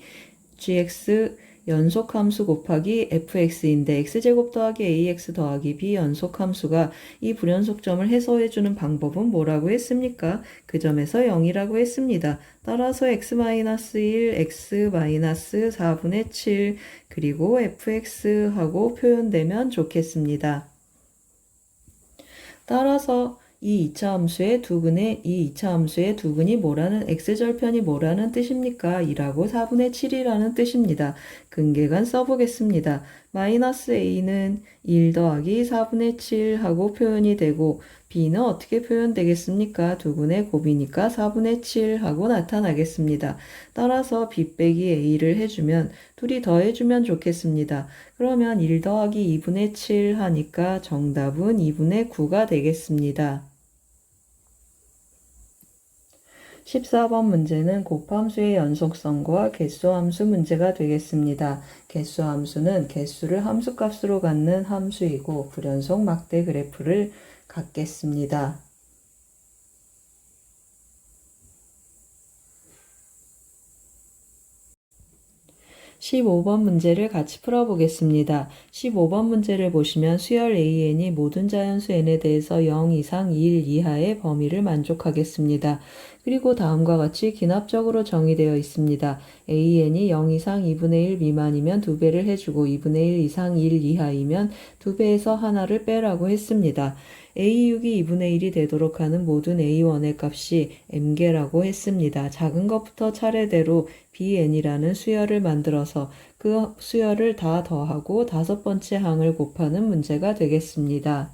gx 연속함수 곱하기 fx인데 x제곱 더하기 ax 더하기 b 연속함수가 이 불연속점을 해소해주는 방법은 뭐라고 했습니까? 그 점에서 0이라고 했습니다. 따라서 x-1, x-4분의 7 그리고 fx하고 표현되면 좋겠습니다. 따라서 이 2차 함수의 두근이 뭐라는 x절편이 뭐라는 뜻입니까? 2라고 4분의 7이라는 뜻입니다. 근계간 써보겠습니다. 마이너스 a는 1 더하기 4분의 7 하고 표현이 되고 b는 어떻게 표현되겠습니까? 두분의 곱이니까 4분의 7 하고 나타나겠습니다. 따라서 b 빼기 a를 해주면 둘이 더해주면 좋겠습니다. 그러면 1 더하기 2분의 7 하니까 정답은 2분의 9가 되겠습니다. 14번 문제는 곱함수의 연속성과 개수함수 문제가 되겠습니다. 개수함수는 개수를 함수값으로 갖는 함수이고 불연속 막대 그래프를 갖겠습니다. 15번 문제를 같이 풀어보겠습니다. 15번 문제를 보시면 수열 AN이 모든 자연수 N에 대해서 0 이상 1 이하의 범위를 만족하겠습니다. 그리고 다음과 같이 기납적으로 정의되어 있습니다. AN이 0 이상 2분의 1 미만이면 2배를 해주고 2분의 1 이상 1 이하이면 2배에서 하나를 빼라고 했습니다. A6이 2분의 1이 되도록 하는 모든 A1의 값이 m개라고 했습니다. 작은 것부터 차례대로 bn이라는 수열을 만들어서 그 수열을 다 더하고 다섯 번째 항을 곱하는 문제가 되겠습니다.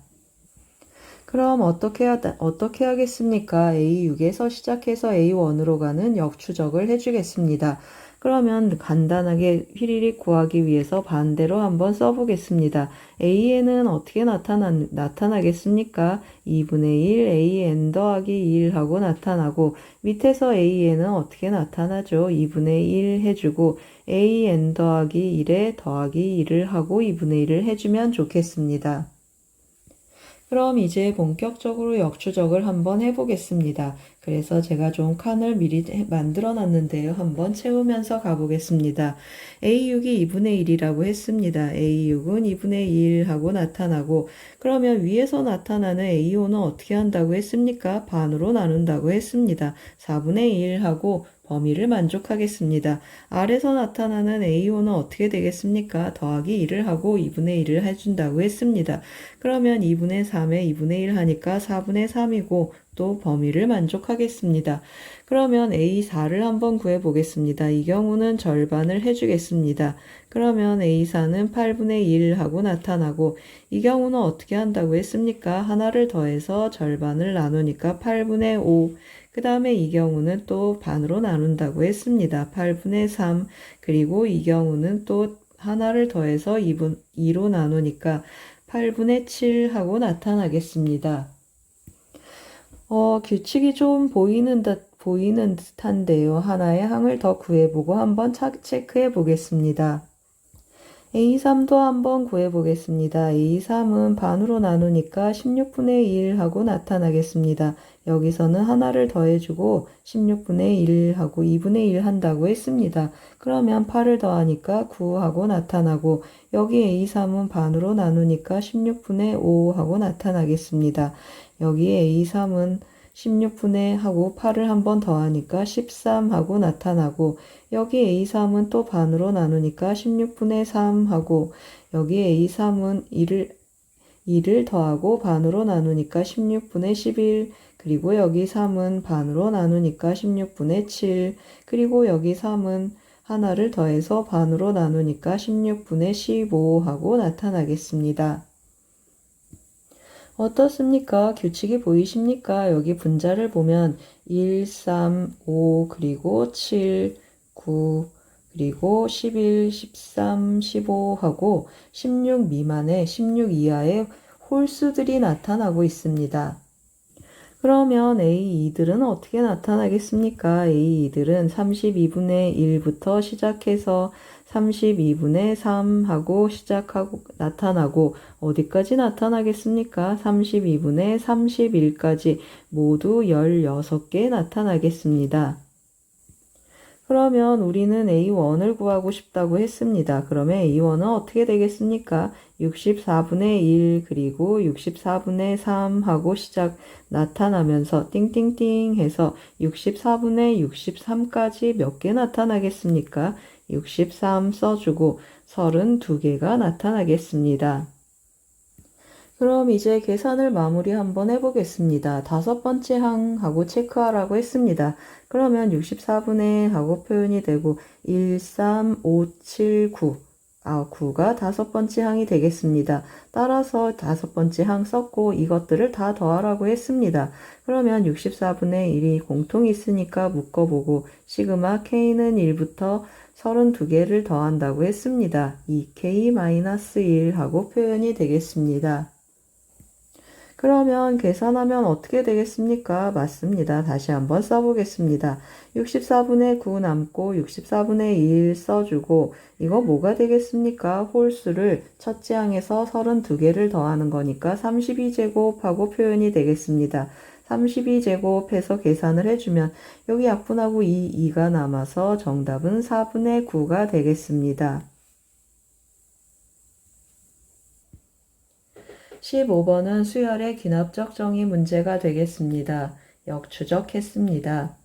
그럼 어떻게 하겠습니까? A6에서 시작해서 A1으로 가는 역추적을 해주겠습니다. 그러면 간단하게 휘리릭 구하기 위해서 반대로 한번 써보겠습니다. AN은 어떻게 나타나겠습니까? 2분의 1 AN 더하기 1 하고 나타나고 밑에서 AN은 어떻게 나타나죠? 2분의 1 해주고 AN 더하기 1에 더하기 1을 하고 2분의 1을 해주면 좋겠습니다. 그럼 이제 본격적으로 역추적을 한번 해보겠습니다. 그래서 제가 좀 칸을 미리 만들어 놨는데요. 한번 채우면서 가보겠습니다. A6이 2분의 1이라고 했습니다. A6은 2분의 1 하고 나타나고 그러면 위에서 나타나는 A5는 어떻게 한다고 했습니까? 반으로 나눈다고 했습니다. 4분의 1 하고 범위를 만족하겠습니다. 아래서 나타나는 A5는 어떻게 되겠습니까? 더하기 1을 하고 2분의 1을 해준다고 했습니다. 그러면 2분의 3에 2분의 1 하니까 4분의 3이고 또 범위를 만족하겠습니다. 그러면 A4를 한번 구해보겠습니다. 이 경우는 절반을 해주겠습니다. 그러면 A4는 8분의 1 하고 나타나고 이 경우는 어떻게 한다고 했습니까? 하나를 더해서 절반을 나누니까 8분의 5 그 다음에 이 경우는 또 반으로 나눈다고 했습니다. 8분의 3 그리고 이 경우는 또 하나를 더해서 2로 나누니까 8분의 7 하고 나타나겠습니다. 규칙이 좀 보이는 듯한데요. 하나의 항을 더 구해보고 한번 체크해 보겠습니다. A3도 한번 구해보겠습니다. A3은 반으로 나누니까 16분의 1 하고 나타나겠습니다. 여기서는 하나를 더해주고 16분의 1 하고 2분의 1 한다고 했습니다. 그러면 8을 더하니까 9 하고 나타나고 여기 A3은 반으로 나누니까 16분의 5 하고 나타나겠습니다. 여기 A3은 16분의 하고 8을 한번 더하니까 13 하고 나타나고 여기 A3은 또 반으로 나누니까 16분의 3 하고 여기 A3은 2를 더하고 반으로 나누니까 16분의 11 그리고 여기 3은 반으로 나누니까 16분의 7 그리고 여기 3은 하나를 더해서 반으로 나누니까 16분의 15 하고 나타나겠습니다. 어떻습니까? 규칙이 보이십니까? 여기 분자를 보면 1, 3, 5, 그리고 7, 9, 그리고 11, 13, 15 하고 16 미만의 16 이하의 홀수들이 나타나고 있습니다. 그러면 A2들은 어떻게 나타나겠습니까? A2들은 32분의 1부터 시작해서 32분의 3 하고 시작하고 나타나고 어디까지 나타나겠습니까? 32분의 31까지 모두 16개 나타나겠습니다. 그러면 우리는 A1을 구하고 싶다고 했습니다. 그러면 A1은 어떻게 되겠습니까? 64분의 1 그리고 64분의 3 하고 시작 나타나면서 띵띵띵 해서 64분의 63까지 몇 개 나타나겠습니까? 63 써주고 32개가 나타나겠습니다. 그럼 이제 계산을 마무리 한번 해보겠습니다. 다섯 번째 항하고 체크하라고 했습니다. 그러면 64분의 하고 표현이 되고 1, 3, 5, 7, 9 9가 다섯 번째 항이 되겠습니다. 따라서 다섯 번째 항 썼고 이것들을 다 더하라고 했습니다. 그러면 64분의 1이 공통이 있으니까 묶어보고 시그마 k는 1부터 32개를 더한다고 했습니다. 2k-1 하고 표현이 되겠습니다. 그러면 계산하면 어떻게 되겠습니까? 맞습니다. 다시 한번 써보겠습니다. 64분의 9 남고 64분의 1 써주고 이거 뭐가 되겠습니까? 홀수를 첫째 항에서 32개를 더하는 거니까 32제곱하고 표현이 되겠습니다. 32제곱해서 계산을 해주면 여기 약분하고 2가 남아서 정답은 4분의 9가 되겠습니다. 15번은 수열의 기납적 정의 문제가 되겠습니다. 역추적했습니다.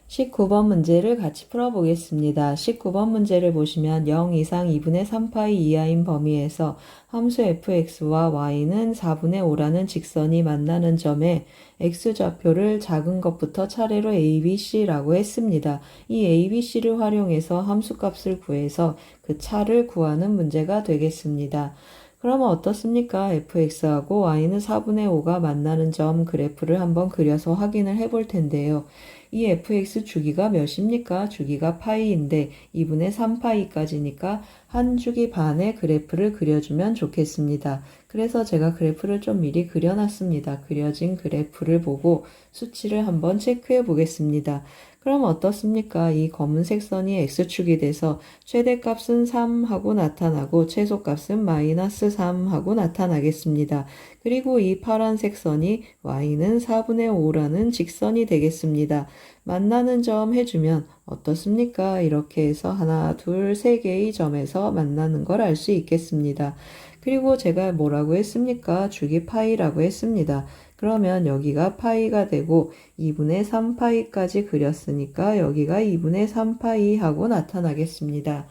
19번 문제를 같이 풀어보겠습니다. 19번 문제를 보시면 0 이상 2분의 3파이 이하인 범위에서 함수 fx와 y는 4분의 5라는 직선이 만나는 점에 x좌표를 작은 것부터 차례로 a, b, c라고 했습니다. 이 a, b, c를 활용해서 함수값을 구해서 그 차를 구하는 문제가 되겠습니다. 그러면 어떻습니까? fx하고 y는 4분의 5가 만나는 점 그래프를 한번 그려서 확인을 해볼 텐데요. 이 fx 주기가 몇입니까? 주기가 파이인데 2분의 3파이까지니까 한 주기 반의 그래프를 그려주면 좋겠습니다. 그래서 제가 그래프를 좀 미리 그려놨습니다. 그려진 그래프를 보고 수치를 한번 체크해 보겠습니다. 그럼 어떻습니까? 이 검은색 선이 x축이 돼서 최대값은 3하고 나타나고 최소값은 마이너스 3하고 나타나겠습니다. 그리고 이 파란색 선이 y는 4분의 5라는 직선이 되겠습니다. 만나는 점 해주면 어떻습니까? 이렇게 해서 하나, 둘, 세 개의 점에서 만나는 걸 알 수 있겠습니다. 그리고 제가 뭐라고 했습니까? 주기 파이라고 했습니다. 그러면 여기가 파이가 되고 2분의 3파이까지 그렸으니까 여기가 2분의 3파이 하고 나타나겠습니다.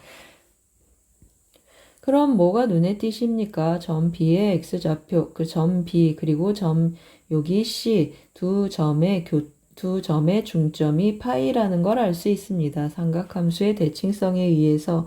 그럼 뭐가 눈에 띄십니까? 점 B의 x좌표, 그 점 B 그리고 점 여기 C 두 점의 중점이 파이라는 걸 알 수 있습니다. 삼각함수의 대칭성에 의해서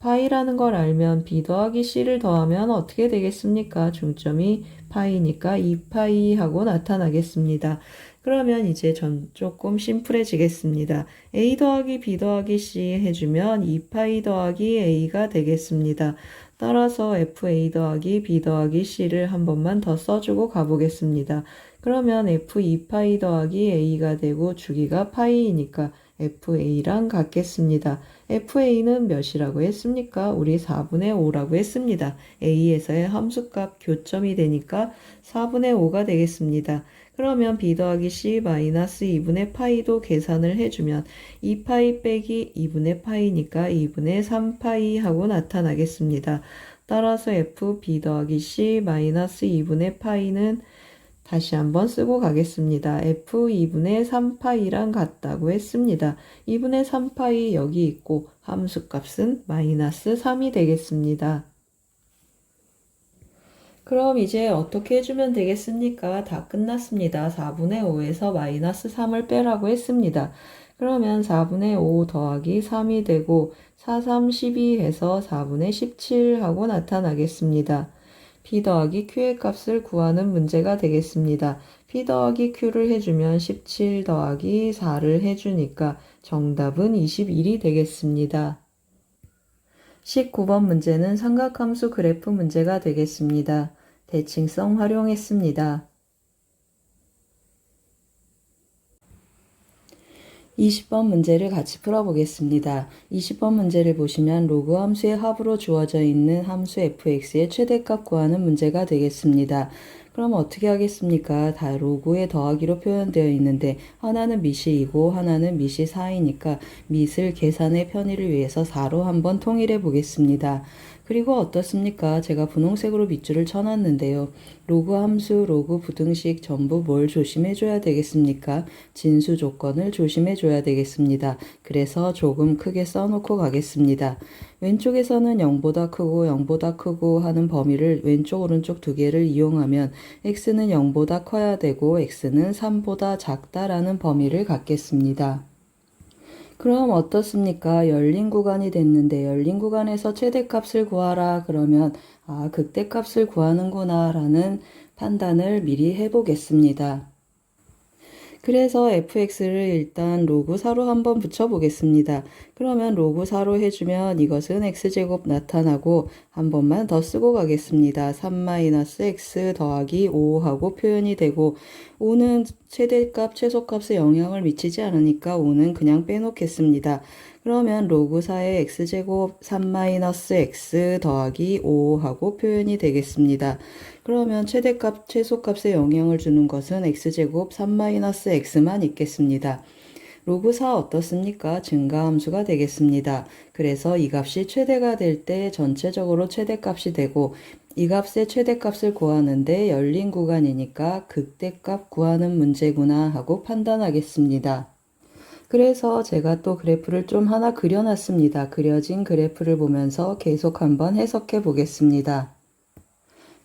파이라는 걸 알면 B 더하기 C를 더하면 어떻게 되겠습니까? 중점이 파이니까 2파이 하고 나타나겠습니다. 그러면 이제 전 조금 심플해지겠습니다. A 더하기 B 더하기 C 해주면 2파이 더하기 A가 되겠습니다. 따라서 FA 더하기 B 더하기 C를 한 번만 더 써주고 가보겠습니다. 그러면 F2파이 더하기 A가 되고 주기가 파이이니까 FA랑 같겠습니다. FA는 몇이라고 했습니까? 우리 4분의 5라고 했습니다. A에서의 함수값 교점이 되니까 4분의 5가 되겠습니다. 그러면 B 더하기 C 마이너스 2분의 파이도 계산을 해주면 2파이 빼기 2분의 파이니까 2분의 3파이 하고 나타나겠습니다. 따라서 F B 더하기 C 마이너스 2분의 파이는 다시 한번 쓰고 가겠습니다. F 2분의 3파이랑 같다고 했습니다. 2분의 3파이 여기 있고 함수값은 마이너스 3이 되겠습니다. 그럼 이제 어떻게 해주면 되겠습니까? 다 끝났습니다. 4분의 5에서 마이너스 3을 빼라고 했습니다. 그러면 4분의 5 더하기 3이 되고 4, 3, 12 해서 4분의 17 하고 나타나겠습니다. P 더하기 Q의 값을 구하는 문제가 되겠습니다. P 더하기 Q를 해주면 17 더하기 4를 해주니까 정답은 21이 되겠습니다. 19번 문제는 삼각함수 그래프 문제가 되겠습니다. 대칭성 활용했습니다. 20번 문제를 같이 풀어보겠습니다. 20번 문제를 보시면 로그 함수의 합으로 주어져 있는 함수 fx의 최대값 구하는 문제가 되겠습니다. 그럼 어떻게 하겠습니까? 다 로그의 더하기로 표현되어 있는데 하나는 밑이고 하나는 밑이 4이니까 밑을 계산의 편의를 위해서 4로 한번 통일해 보겠습니다. 그리고 어떻습니까? 제가 분홍색으로 밑줄을 쳐놨는데요. 로그 함수, 로그 부등식 전부 뭘 조심해줘야 되겠습니까? 진수 조건을 조심해줘야 되겠습니다. 그래서 조금 크게 써놓고 가겠습니다. 왼쪽에서는 0보다 크고 0보다 크고 하는 범위를 왼쪽 오른쪽 두 개를 이용하면 x는 0보다 커야 되고 x는 3보다 작다라는 범위를 갖겠습니다. 그럼 어떻습니까? 열린 구간이 됐는데 열린 구간에서 최대값을 구하라 그러면 극대값을 구하는구나 라는 판단을 미리 해보겠습니다. 그래서 fx를 일단 로그 4로 한번 붙여보겠습니다. 그러면 로그 4로 해주면 이것은 x제곱 나타나고 한 번만 더 쓰고 가겠습니다. 3-x 더하기 5 하고 표현이 되고 5는 최대값, 최소값에 영향을 미치지 않으니까 5는 그냥 빼놓겠습니다. 그러면 로그 4의 x제곱 3-x 더하기 5 하고 표현이 되겠습니다. 그러면 최대값, 최소값에 영향을 주는 것은 x제곱 3-x만 있겠습니다. 로그 4 어떻습니까? 증가함수가 되겠습니다. 그래서 이 값이 최대가 될 때 전체적으로 최대값이 되고 이 값의 최대값을 구하는데 열린 구간이니까 극대값 구하는 문제구나 하고 판단하겠습니다. 그래서 제가 또 그래프를 좀 하나 그려놨습니다. 그려진 그래프를 보면서 계속 한번 해석해 보겠습니다.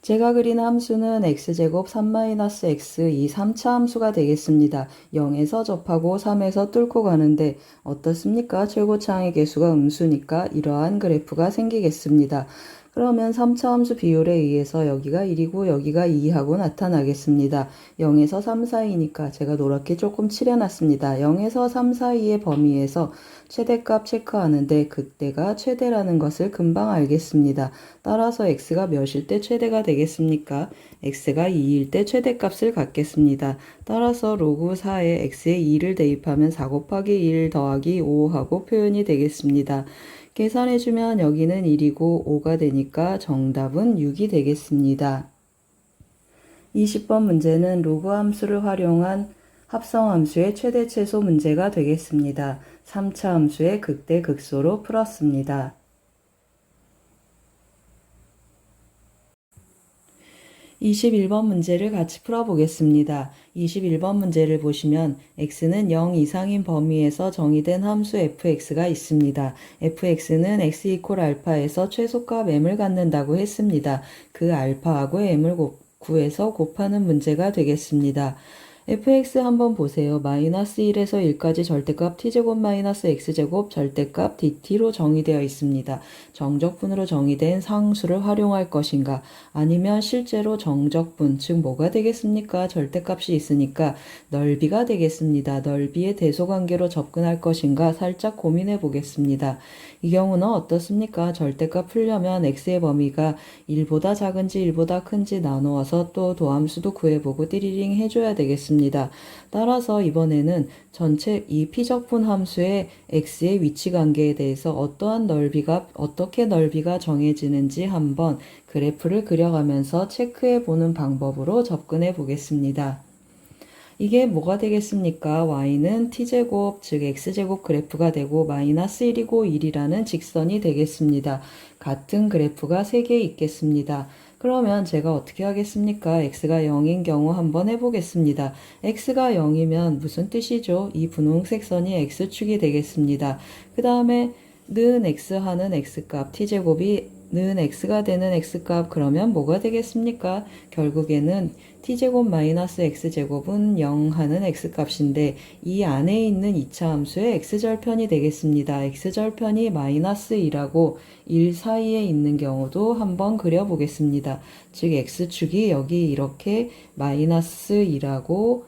제가 그린 함수는 x제곱 3-x 이 3차 함수가 되겠습니다. 0에서 접하고 3에서 뚫고 가는데 어떻습니까? 최고차항의 개수가 음수니까 이러한 그래프가 생기겠습니다. 그러면 3차 함수 비율에 의해서 여기가 1이고 여기가 2하고 나타나겠습니다. 0에서 3 사이니까 제가 노랗게 조금 칠해놨습니다. 0에서 3 사이의 범위에서 최대값 체크하는데 그때가 최대라는 것을 금방 알겠습니다. 따라서 x가 몇일 때 최대가 되겠습니까? x가 2일 때 최대값을 갖겠습니다. 따라서 로그 4에 x에 2를 대입하면 4 곱하기 1 더하기 5 하고 표현이 되겠습니다. 계산해주면 여기는 1이고 5가 되니까 정답은 6이 되겠습니다. 20번 문제는 로그 함수를 활용한 합성함수의 최대 최소 문제가 되겠습니다. 3차 함수의 극대 극소로 풀었습니다. 21번 문제를 같이 풀어보겠습니다. 21번 문제를 보시면 x는 0 이상인 범위에서 정의된 함수 fx가 있습니다. fx는 x 이퀄 알파에서 최소값 m을 갖는다고 했습니다. 그 알파하고 m을 구해서 곱하는 문제가 되겠습니다. fx 한번 보세요. 마이너스 1에서 1까지 절대값 t제곱 마이너스 x제곱 절대값 dt로 정의되어 있습니다. 정적분으로 정의된 상수를 활용할 것인가 아니면 실제로 정적분 즉 뭐가 되겠습니까? 절대값이 있으니까 넓이가 되겠습니다. 넓이의 대소관계로 접근할 것인가 살짝 고민해 보겠습니다. 이 경우는 어떻습니까? 절대값 풀려면 x의 범위가 1보다 작은지 1보다 큰지 나누어서 또 도함수도 구해보고 띠리링 해줘야 되겠습니다. 따라서 이번에는 전체 이 피적분 함수의 x의 위치 관계에 대해서 어떻게 넓이가 정해지는지 한번 그래프를 그려가면서 체크해 보는 방법으로 접근해 보겠습니다. 이게 뭐가 되겠습니까? y는 t제곱 즉 x제곱 그래프가 되고 마이너스 1이고 1이라는 직선이 되겠습니다. 같은 그래프가 3개 있겠습니다. 그러면 제가 어떻게 하겠습니까? x가 0인 경우 한번 해보겠습니다. x가 0이면 무슨 뜻이죠? 이 분홍색 선이 x축이 되겠습니다. 그 다음에 는 x 하는 x값 t제곱이 는 x가 되는 x값 그러면 뭐가 되겠습니까? 결국에는 t제곱 마이너스 x제곱은 0 하는 x값인데 이 안에 있는 2차 함수의 x절편이 되겠습니다. x절편이 마이너스 2라고 1 사이에 있는 경우도 한번 그려보겠습니다. 즉 x축이 여기 이렇게 마이너스 2라고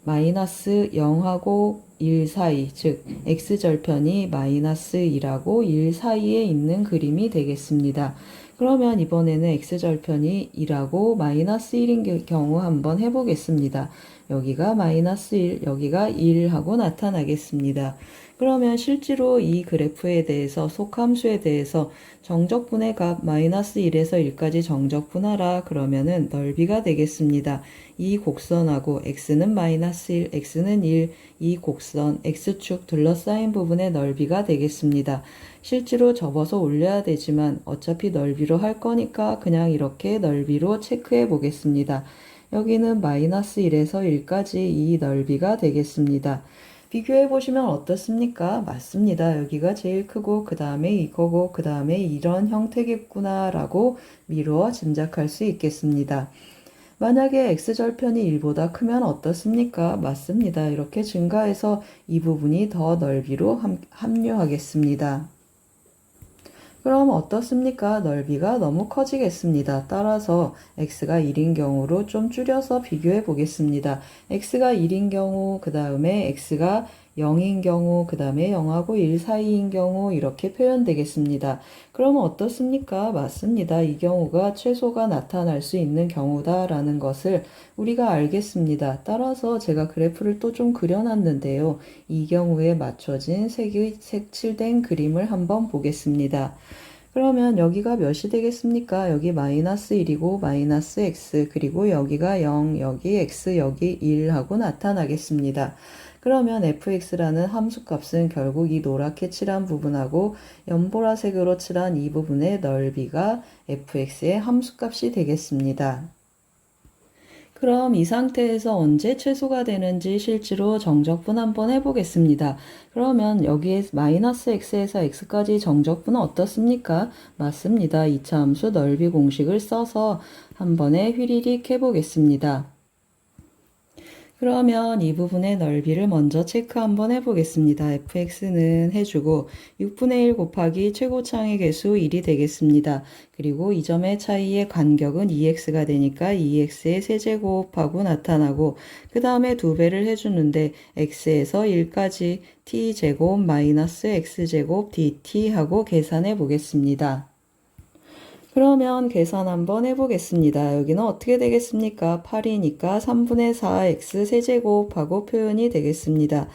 마이너스 0하고 1 사이, 즉 x절편이 마이너스 2라고 1 사이에 있는 그림이 되겠습니다. 그러면 이번에는 x절편이 2라고 마이너스 1인 경우 한번 해보겠습니다. 여기가 마이너스 1, 여기가 1 하고 나타나겠습니다. 그러면 실제로 이 그래프에 대해서 속함수에 대해서 정적분의 값 마이너스 1에서 1까지 정적분하라 그러면은 넓이가 되겠습니다. 이 곡선하고 x는 마이너스 1, x는 1, 이 곡선 x축 둘러싸인 부분의 넓이가 되겠습니다. 실제로 접어서 올려야 되지만 어차피 넓이로 할 거니까 그냥 이렇게 넓이로 체크해 보겠습니다. 여기는 마이너스 1에서 1까지 이 넓이가 되겠습니다. 비교해 보시면 어떻습니까? 맞습니다. 여기가 제일 크고 그 다음에 이거고 그 다음에 이런 형태겠구나 라고 미루어 짐작할 수 있겠습니다. 만약에 x절편이 1보다 크면 어떻습니까? 맞습니다. 이렇게 증가해서 이 부분이 더 넓이로 합류하겠습니다. 그럼 어떻습니까? 넓이가 너무 커지겠습니다. 따라서 x가 1인 경우로 좀 줄여서 비교해 보겠습니다. x가 1인 경우, 그 다음에 x가 0인 경우, 그 다음에 0하고 1 사이인 경우 이렇게 표현되겠습니다. 그러면 어떻습니까? 맞습니다. 이 경우가 최소가 나타날 수 있는 경우다라는 것을 우리가 알겠습니다. 따라서 제가 그래프를 또 좀 그려놨는데요. 이 경우에 맞춰진 색칠된 그림을 한번 보겠습니다. 그러면 여기가 몇이 되겠습니까? 여기 마이너스 1이고 마이너스 x 그리고 여기가 0, 여기 x, 여기 1 하고 나타나겠습니다. 그러면 fx라는 함수값은 결국 이 노랗게 칠한 부분하고 연보라색으로 칠한 이 부분의 넓이가 fx의 함수값이 되겠습니다. 그럼 이 상태에서 언제 최소가 되는지 실제로 정적분 한번 해보겠습니다. 그러면 여기에 마이너스 x에서 x까지 정적분은 어떻습니까? 맞습니다. 2차 함수 넓이 공식을 써서 한 번에 휘리릭 해보겠습니다. 그러면 이 부분의 넓이를 먼저 체크 한번 해보겠습니다. fx는 해주고 6분의 1 곱하기 최고차항의 개수 1이 되겠습니다. 그리고 이 점의 차이의 간격은 2x가 되니까 2x의 세제곱하고 나타나고 그 다음에 2배를 해주는데 x에서 1까지 t제곱 마이너스 x제곱 dt 하고 계산해 보겠습니다. 그러면 계산 한번 해보겠습니다. 여기는 어떻게 되겠습니까? 8이니까 3분의 4x 세제곱하고 표현이 되겠습니다.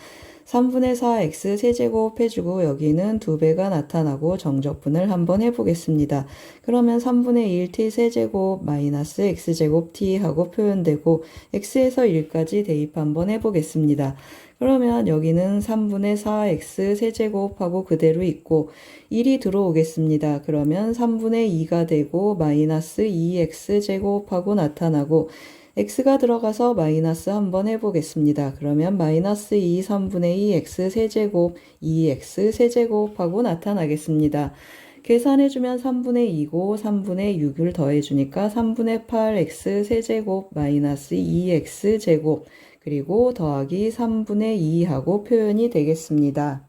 3분의 4x 세제곱 해주고 여기는 2배가 나타나고 정적분을 한번 해보겠습니다. 그러면 3분의 1t 세제곱 마이너스 x제곱 t 하고 표현되고 x에서 1까지 대입 한번 해보겠습니다. 그러면 여기는 3분의 4x 세제곱하고 그대로 있고 1이 들어오겠습니다. 그러면 3분의 2가 되고 마이너스 2x 제곱하고 나타나고 x가 들어가서 마이너스 한번 해보겠습니다. 그러면 마이너스 2, 3분의 2 x 세제곱, 2x 세제곱하고 나타나겠습니다. 계산해주면 3분의 2고 3분의 6을 더해주니까 3분의 8x 세제곱 마이너스 2x 제곱 그리고 더하기 3분의 2하고 표현이 되겠습니다.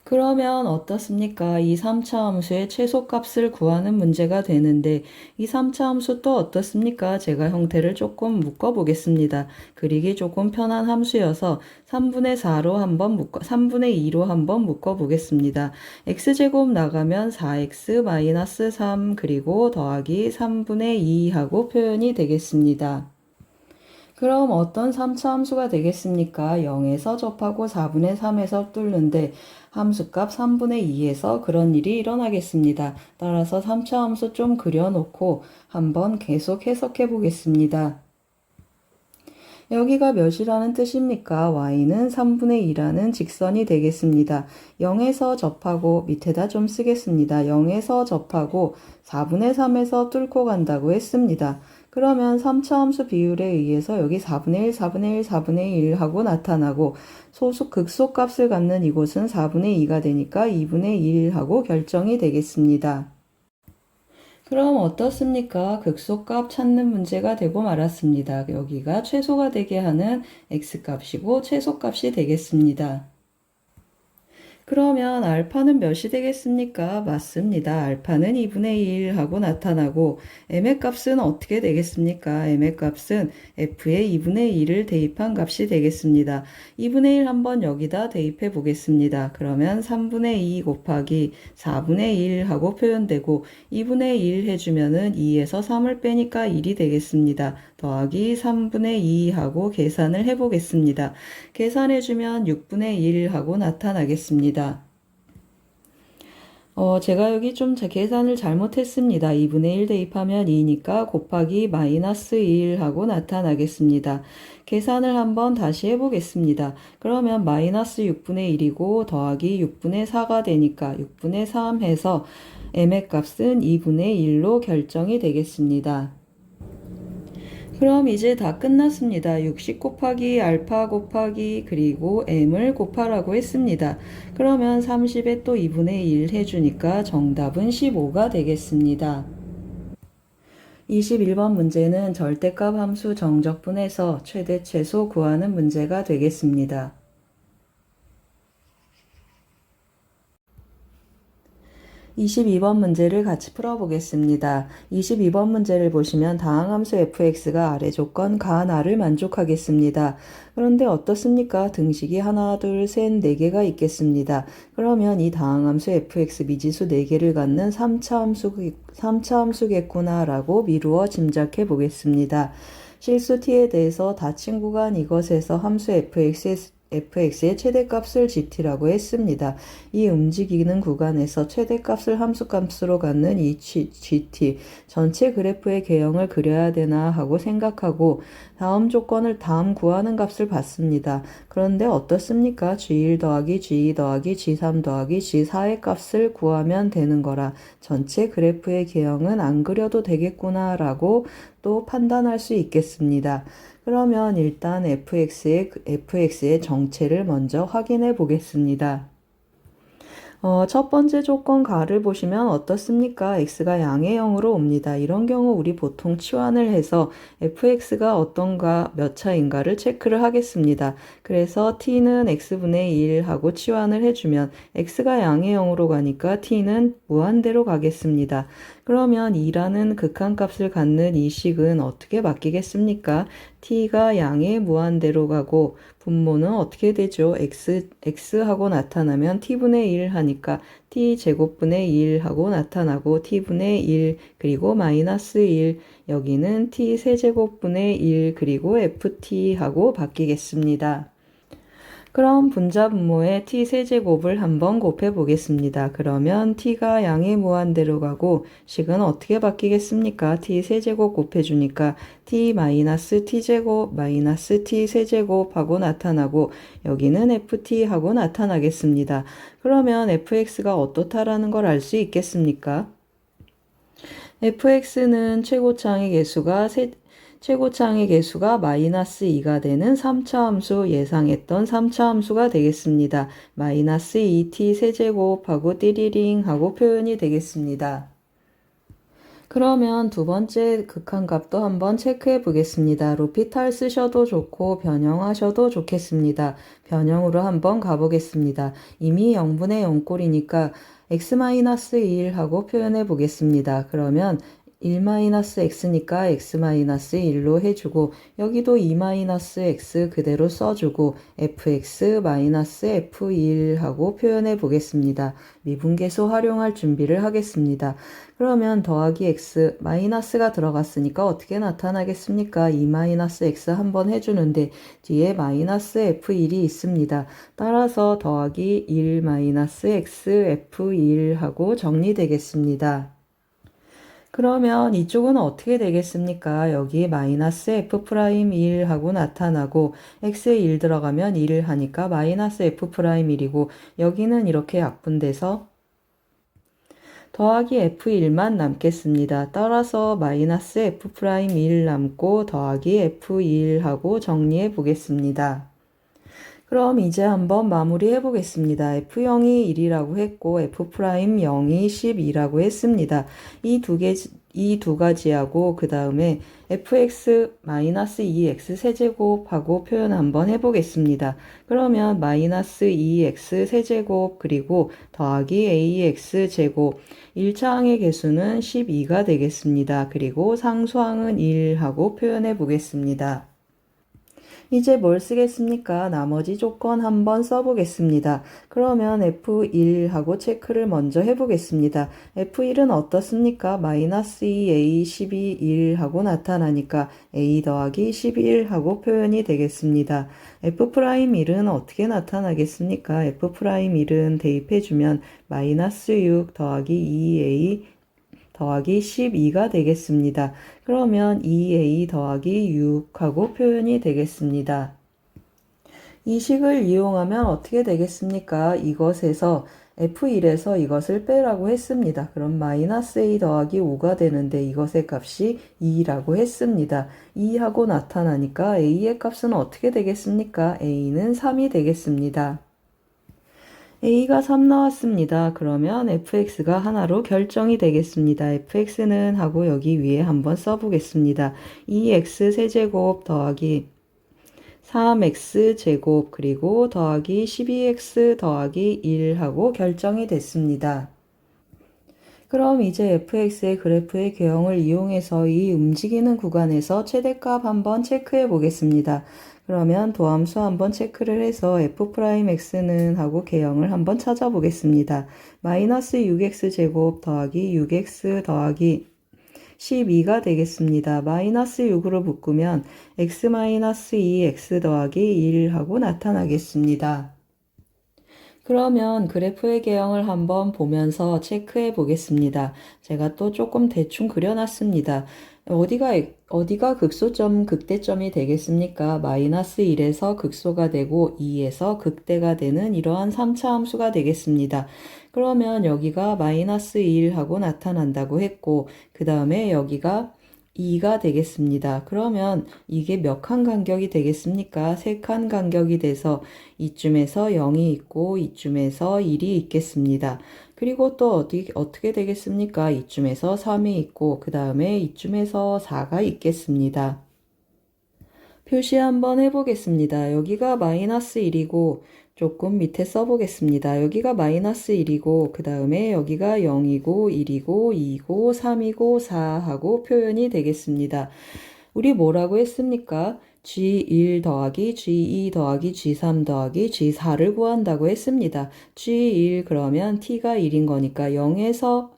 그러면 어떻습니까? 이 3차 함수의 최소값을 구하는 문제가 되는데 이 3차 함수 또 어떻습니까? 제가 형태를 조금 묶어 보겠습니다. 그리기 조금 편한 함수여서 3분의 2로 한번 묶어 보겠습니다. x제곱 나가면 4x 마이너스 3 그리고 더하기 3분의 2 하고 표현이 되겠습니다. 그럼 어떤 3차 함수가 되겠습니까? 0에서 접하고 4분의 3에서 뚫는데 함수값 3분의 2에서 그런 일이 일어나겠습니다. 따라서 3차 함수 좀 그려놓고 한번 계속 해석해 보겠습니다. 여기가 몇이라는 뜻입니까? y는 3분의 2라는 직선이 되겠습니다. 0에서 접하고 밑에다 좀 쓰겠습니다. 0에서 접하고 4분의 3에서 뚫고 간다고 했습니다. 그러면 3차 함수 비율에 의해서 여기 4분의 1, 4분의 1, 4분의 1 하고 나타나고 소수 극소값을 갖는 이곳은 4분의 2가 되니까 2분의 1 하고 결정이 되겠습니다. 그럼 어떻습니까? 극소값 찾는 문제가 되고 말았습니다. 여기가 최소가 되게 하는 x값이고 최소값이 되겠습니다. 그러면 알파는 몇이 되겠습니까? 맞습니다. 알파는 2분의 1 하고 나타나고 m의 값은 어떻게 되겠습니까? m의 값은 f의 2분의 1을 대입한 값이 되겠습니다. 2분의 1 한번 여기다 대입해 보겠습니다. 그러면 3분의 2 곱하기 4분의 1 하고 표현되고 2분의 1 해주면은 2에서 3을 빼니까 1이 되겠습니다. 더하기 3분의 2 하고 계산을 해보겠습니다. 계산해주면 6분의 1 하고 나타나겠습니다. 제가 여기 좀 계산을 잘못했습니다. 2분의 1 대입하면 2니까 곱하기 마이너스 1 하고 나타나겠습니다. 계산을 한번 다시 해보겠습니다. 그러면 마이너스 6분의 1이고 더하기 6분의 4가 되니까 6분의 3 해서 m의 값은 2분의 1로 결정이 되겠습니다. 그럼 이제 다 끝났습니다. 60 곱하기 알파 곱하기 그리고 m을 곱하라고 했습니다. 그러면 30에 또 2분의 1 해주니까 정답은 15가 되겠습니다. 21번 문제는 절대값 함수 정적분에서 최대 최소 구하는 문제가 되겠습니다. 22번 문제를 같이 풀어보겠습니다. 22번 문제를 보시면 다항함수 fx가 아래 조건 가나를 만족하겠습니다. 그런데 어떻습니까? 등식이 하나, 둘, 셋, 4개가 있겠습니다. 그러면 이 다항함수 fx 미지수 4개를 갖는 3차 함수겠구나 라고 미루어 짐작해 보겠습니다. 실수 t에 대해서 닫힌 구간 이것에서 함수 fx의 최대값을 gt라고 했습니다. 이 움직이는 구간에서 최대값을 함수값으로 갖는 이 gt, 전체 그래프의 개형을 그려야 되나 하고 생각하고 다음 조건을 다음 구하는 값을 받습니다. 그런데 어떻습니까? g1 더하기 g2 더하기 g3 더하기 g4의 값을 구하면 되는 거라 전체 그래프의 개형은 안 그려도 되겠구나 라고 또 판단할 수 있겠습니다. 그러면 일단 fx의 정체를 먼저 확인해 보겠습니다. 첫 번째 조건 가를 보시면 어떻습니까? x가 양의 0으로 옵니다. 이런 경우 우리 보통 치환을 해서 fx가 어떤가 몇 차인가를 체크를 하겠습니다. 그래서 t는 x분의 1 하고 치환을 해주면 x가 양의 0으로 가니까 t는 무한대로 가겠습니다. 그러면 2라는 극한값을 갖는 이 식은 어떻게 바뀌겠습니까? t가 양의 무한대로 가고 분모는 어떻게 되죠? x하고 나타나면 t분의 1 하니까 t제곱분의 1 하고 나타나고 t분의 1 그리고 마이너스 1 여기는 t세제곱분의 1 그리고 ft 하고 바뀌겠습니다. 그럼 분자 분모의 t세제곱을 한번 곱해 보겠습니다. 그러면 t가 양의 무한대로 가고 식은 어떻게 바뀌겠습니까? t세제곱 곱해주니까 t-t제곱 마이너스 t세제곱 하고 나타나고 여기는 ft 하고 나타나겠습니다. 그러면 fx가 어떻다라는 걸 알 수 있겠습니까? fx는 최고차항의 개수가 마이너스 2가 되는 3차 함수 예상했던 3차 함수가 되겠습니다. 마이너스 2t 세제곱하고 띠리링 하고 표현이 되겠습니다. 그러면 두 번째 극한값도 한번 체크해 보겠습니다. 로피탈 쓰셔도 좋고 변형하셔도 좋겠습니다. 변형으로 한번 가보겠습니다. 이미 0분의 0꼴이니까 x-1 하고 표현해 보겠습니다. 그러면 1-x니까 x-1로 해주고 여기도 2-x 그대로 써주고 fx-f1 하고 표현해 보겠습니다. 미분계수 활용할 준비를 하겠습니다. 그러면 더하기 x, 마이너스가 들어갔으니까 어떻게 나타나겠습니까? 2-x 한번 해주는데 뒤에 마이너스 f1이 있습니다. 따라서 더하기 1-x f1 하고 정리되겠습니다. 그러면 이쪽은 어떻게 되겠습니까? 여기 마이너스 f'1 하고 나타나고 x에 1 들어가면 1을 하니까 마이너스 f'1이고 여기는 이렇게 약분돼서 더하기 f1만 남겠습니다. 따라서 마이너스 f'1 남고 더하기 f1 하고 정리해 보겠습니다. 그럼 이제 한번 마무리해 보겠습니다. f0이 1이라고 했고 f'0이 12라고 했습니다. 이 두 가지하고 그 다음에 fx-2x 세제곱하고 표현 한번 해보겠습니다. 그러면 마이너스 2x 세제곱 그리고 더하기 ax 제곱 1차항의 개수는 12가 되겠습니다. 그리고 상수항은 1 하고 표현해 보겠습니다. 이제 뭘 쓰겠습니까? 나머지 조건 한번 써보겠습니다. 그러면 F1 하고 체크를 먼저 해보겠습니다. F1은 어떻습니까? 마이너스 2A 12 1 하고 나타나니까 A 더하기 11 하고 표현이 되겠습니다. F'1은 어떻게 나타나겠습니까? F'1은 대입해주면 마이너스 6 더하기 2A 더하기 12가 되겠습니다. 그러면 2a 더하기 6하고 표현이 되겠습니다. 이 식을 이용하면 어떻게 되겠습니까? 이것에서 f1에서 이것을 빼라고 했습니다. 그럼 마이너스 a 더하기 5가 되는데 이것의 값이 2라고 했습니다. 2하고 나타나니까 a의 값은 어떻게 되겠습니까? a는 3이 되겠습니다. a가 3 나왔습니다. 그러면 fx가 하나로 결정이 되겠습니다. fx는 하고 여기 위에 한번 써보겠습니다. 2x 세제곱 더하기 3x 제곱 그리고 더하기 12x 더하기 1 하고 결정이 됐습니다. 그럼 이제 fx의 그래프의 개형을 이용해서 이 움직이는 구간에서 최대값 한번 체크해 보겠습니다. 그러면 도함수 한번 체크를 해서 f'x는 하고 개형을 한번 찾아보겠습니다. 마이너스 6x 제곱 더하기 6x 더하기 12가 되겠습니다. 마이너스 6으로 묶으면 x 마이너스 2x 더하기 1 하고 나타나겠습니다. 그러면 그래프의 개형을 한번 보면서 체크해 보겠습니다. 제가 또 조금 대충 그려놨습니다. 어디가 극소점, 극대점이 되겠습니까? 마이너스 1에서 극소가 되고 2에서 극대가 되는 이러한 3차 함수가 되겠습니다. 그러면 여기가 마이너스 1 하고 나타난다고 했고, 그 다음에 여기가 2가 되겠습니다. 그러면 이게 몇 칸 간격이 되겠습니까? 3칸 간격이 돼서 이쯤에서 0이 있고 이쯤에서 1이 있겠습니다. 그리고 또 어떻게 되겠습니까? 이쯤에서 3이 있고 그 다음에 이쯤에서 4가 있겠습니다. 표시 한번 해보겠습니다. 여기가 마이너스 1이고 조금 밑에 써보겠습니다. 여기가 마이너스 1이고 그 다음에 여기가 0이고 1이고 2이고 3이고 4 하고 표현이 되겠습니다. 우리 뭐라고 했습니까? G1 더하기 G2 더하기 G3 더하기 G4를 구한다고 했습니다. G1 그러면 T가 1인 거니까 0에서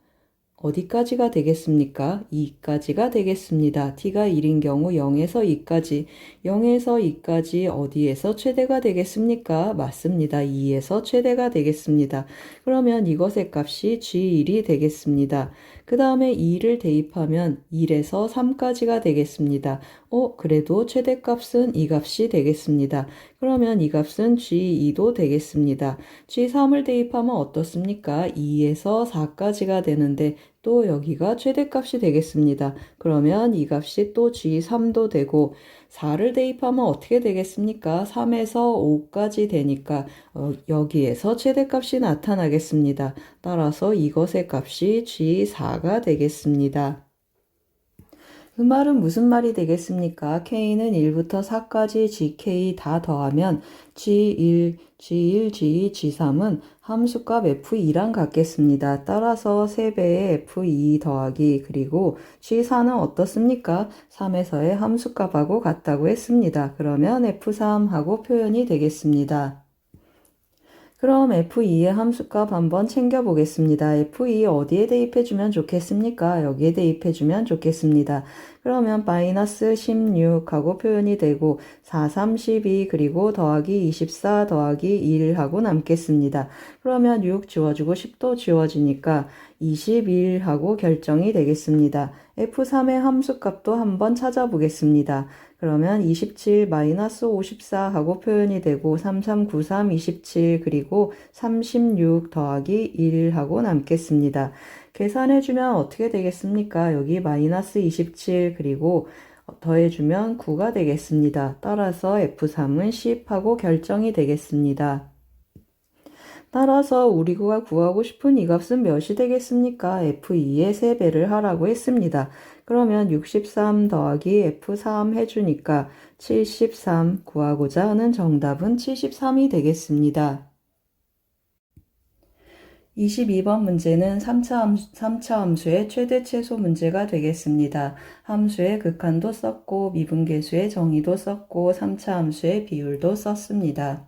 어디까지가 되겠습니까? 2까지가 되겠습니다. t가 1인 경우 0에서 2까지, 0에서 2까지 어디에서 최대가 되겠습니까? 맞습니다. 2에서 최대가 되겠습니다. 그러면 이것의 값이 g1이 되겠습니다. 그 다음에 2를 대입하면 1에서 3까지가 되겠습니다. 그래도 최대값은 이 값이 되겠습니다. 그러면 이 값은 G2도 되겠습니다. G3을 대입하면 어떻습니까? 2에서 4까지가 되는데 또 여기가 최대값이 되겠습니다. 그러면 이 값이 또 G3도 되고 4를 대입하면 어떻게 되겠습니까? 3에서 5까지 되니까 여기에서 최대값이 나타나겠습니다. 따라서 이것의 값이 G4가 되겠습니다. 그 말은 무슨 말이 되겠습니까? K는 1부터 4까지 GK 다 더하면 G1, G1, G2, G3은 함수값 F2랑 같겠습니다. 따라서 3배의 F2 더하기 그리고 G4는 어떻습니까? 3에서의 함수값하고 같다고 했습니다. 그러면 F3하고 표현이 되겠습니다. 그럼 F2의 함수값 한번 챙겨보겠습니다. F2 어디에 대입해주면 좋겠습니까? 여기에 대입해주면 좋겠습니다. 그러면 마이너스 16하고 표현이 되고 4, 3, 12 그리고 더하기 24 더하기 1 하고 남겠습니다. 그러면 6 지워주고 10도 지워지니까 21하고 결정이 되겠습니다. F3의 함수값도 한번 찾아보겠습니다. 그러면 27 마이너스 54 하고 표현이 되고 3393 27 그리고 36 더하기 1 하고 남겠습니다. 계산해주면 어떻게 되겠습니까? 여기 마이너스 27 그리고 더해주면 9가 되겠습니다. 따라서 F3은 10 하고 결정이 되겠습니다. 따라서 우리가 구하고 싶은 이 값은 몇이 되겠습니까? F2의 3배를 하라고 했습니다. 그러면 63 더하기 F3 해주니까 73 구하고자 하는 정답은 73이 되겠습니다. 22번 문제는 3차 함수의 최대 최소 문제가 되겠습니다. 함수의 극한도 썼고 미분계수의 정의도 썼고 3차 함수의 비율도 썼습니다.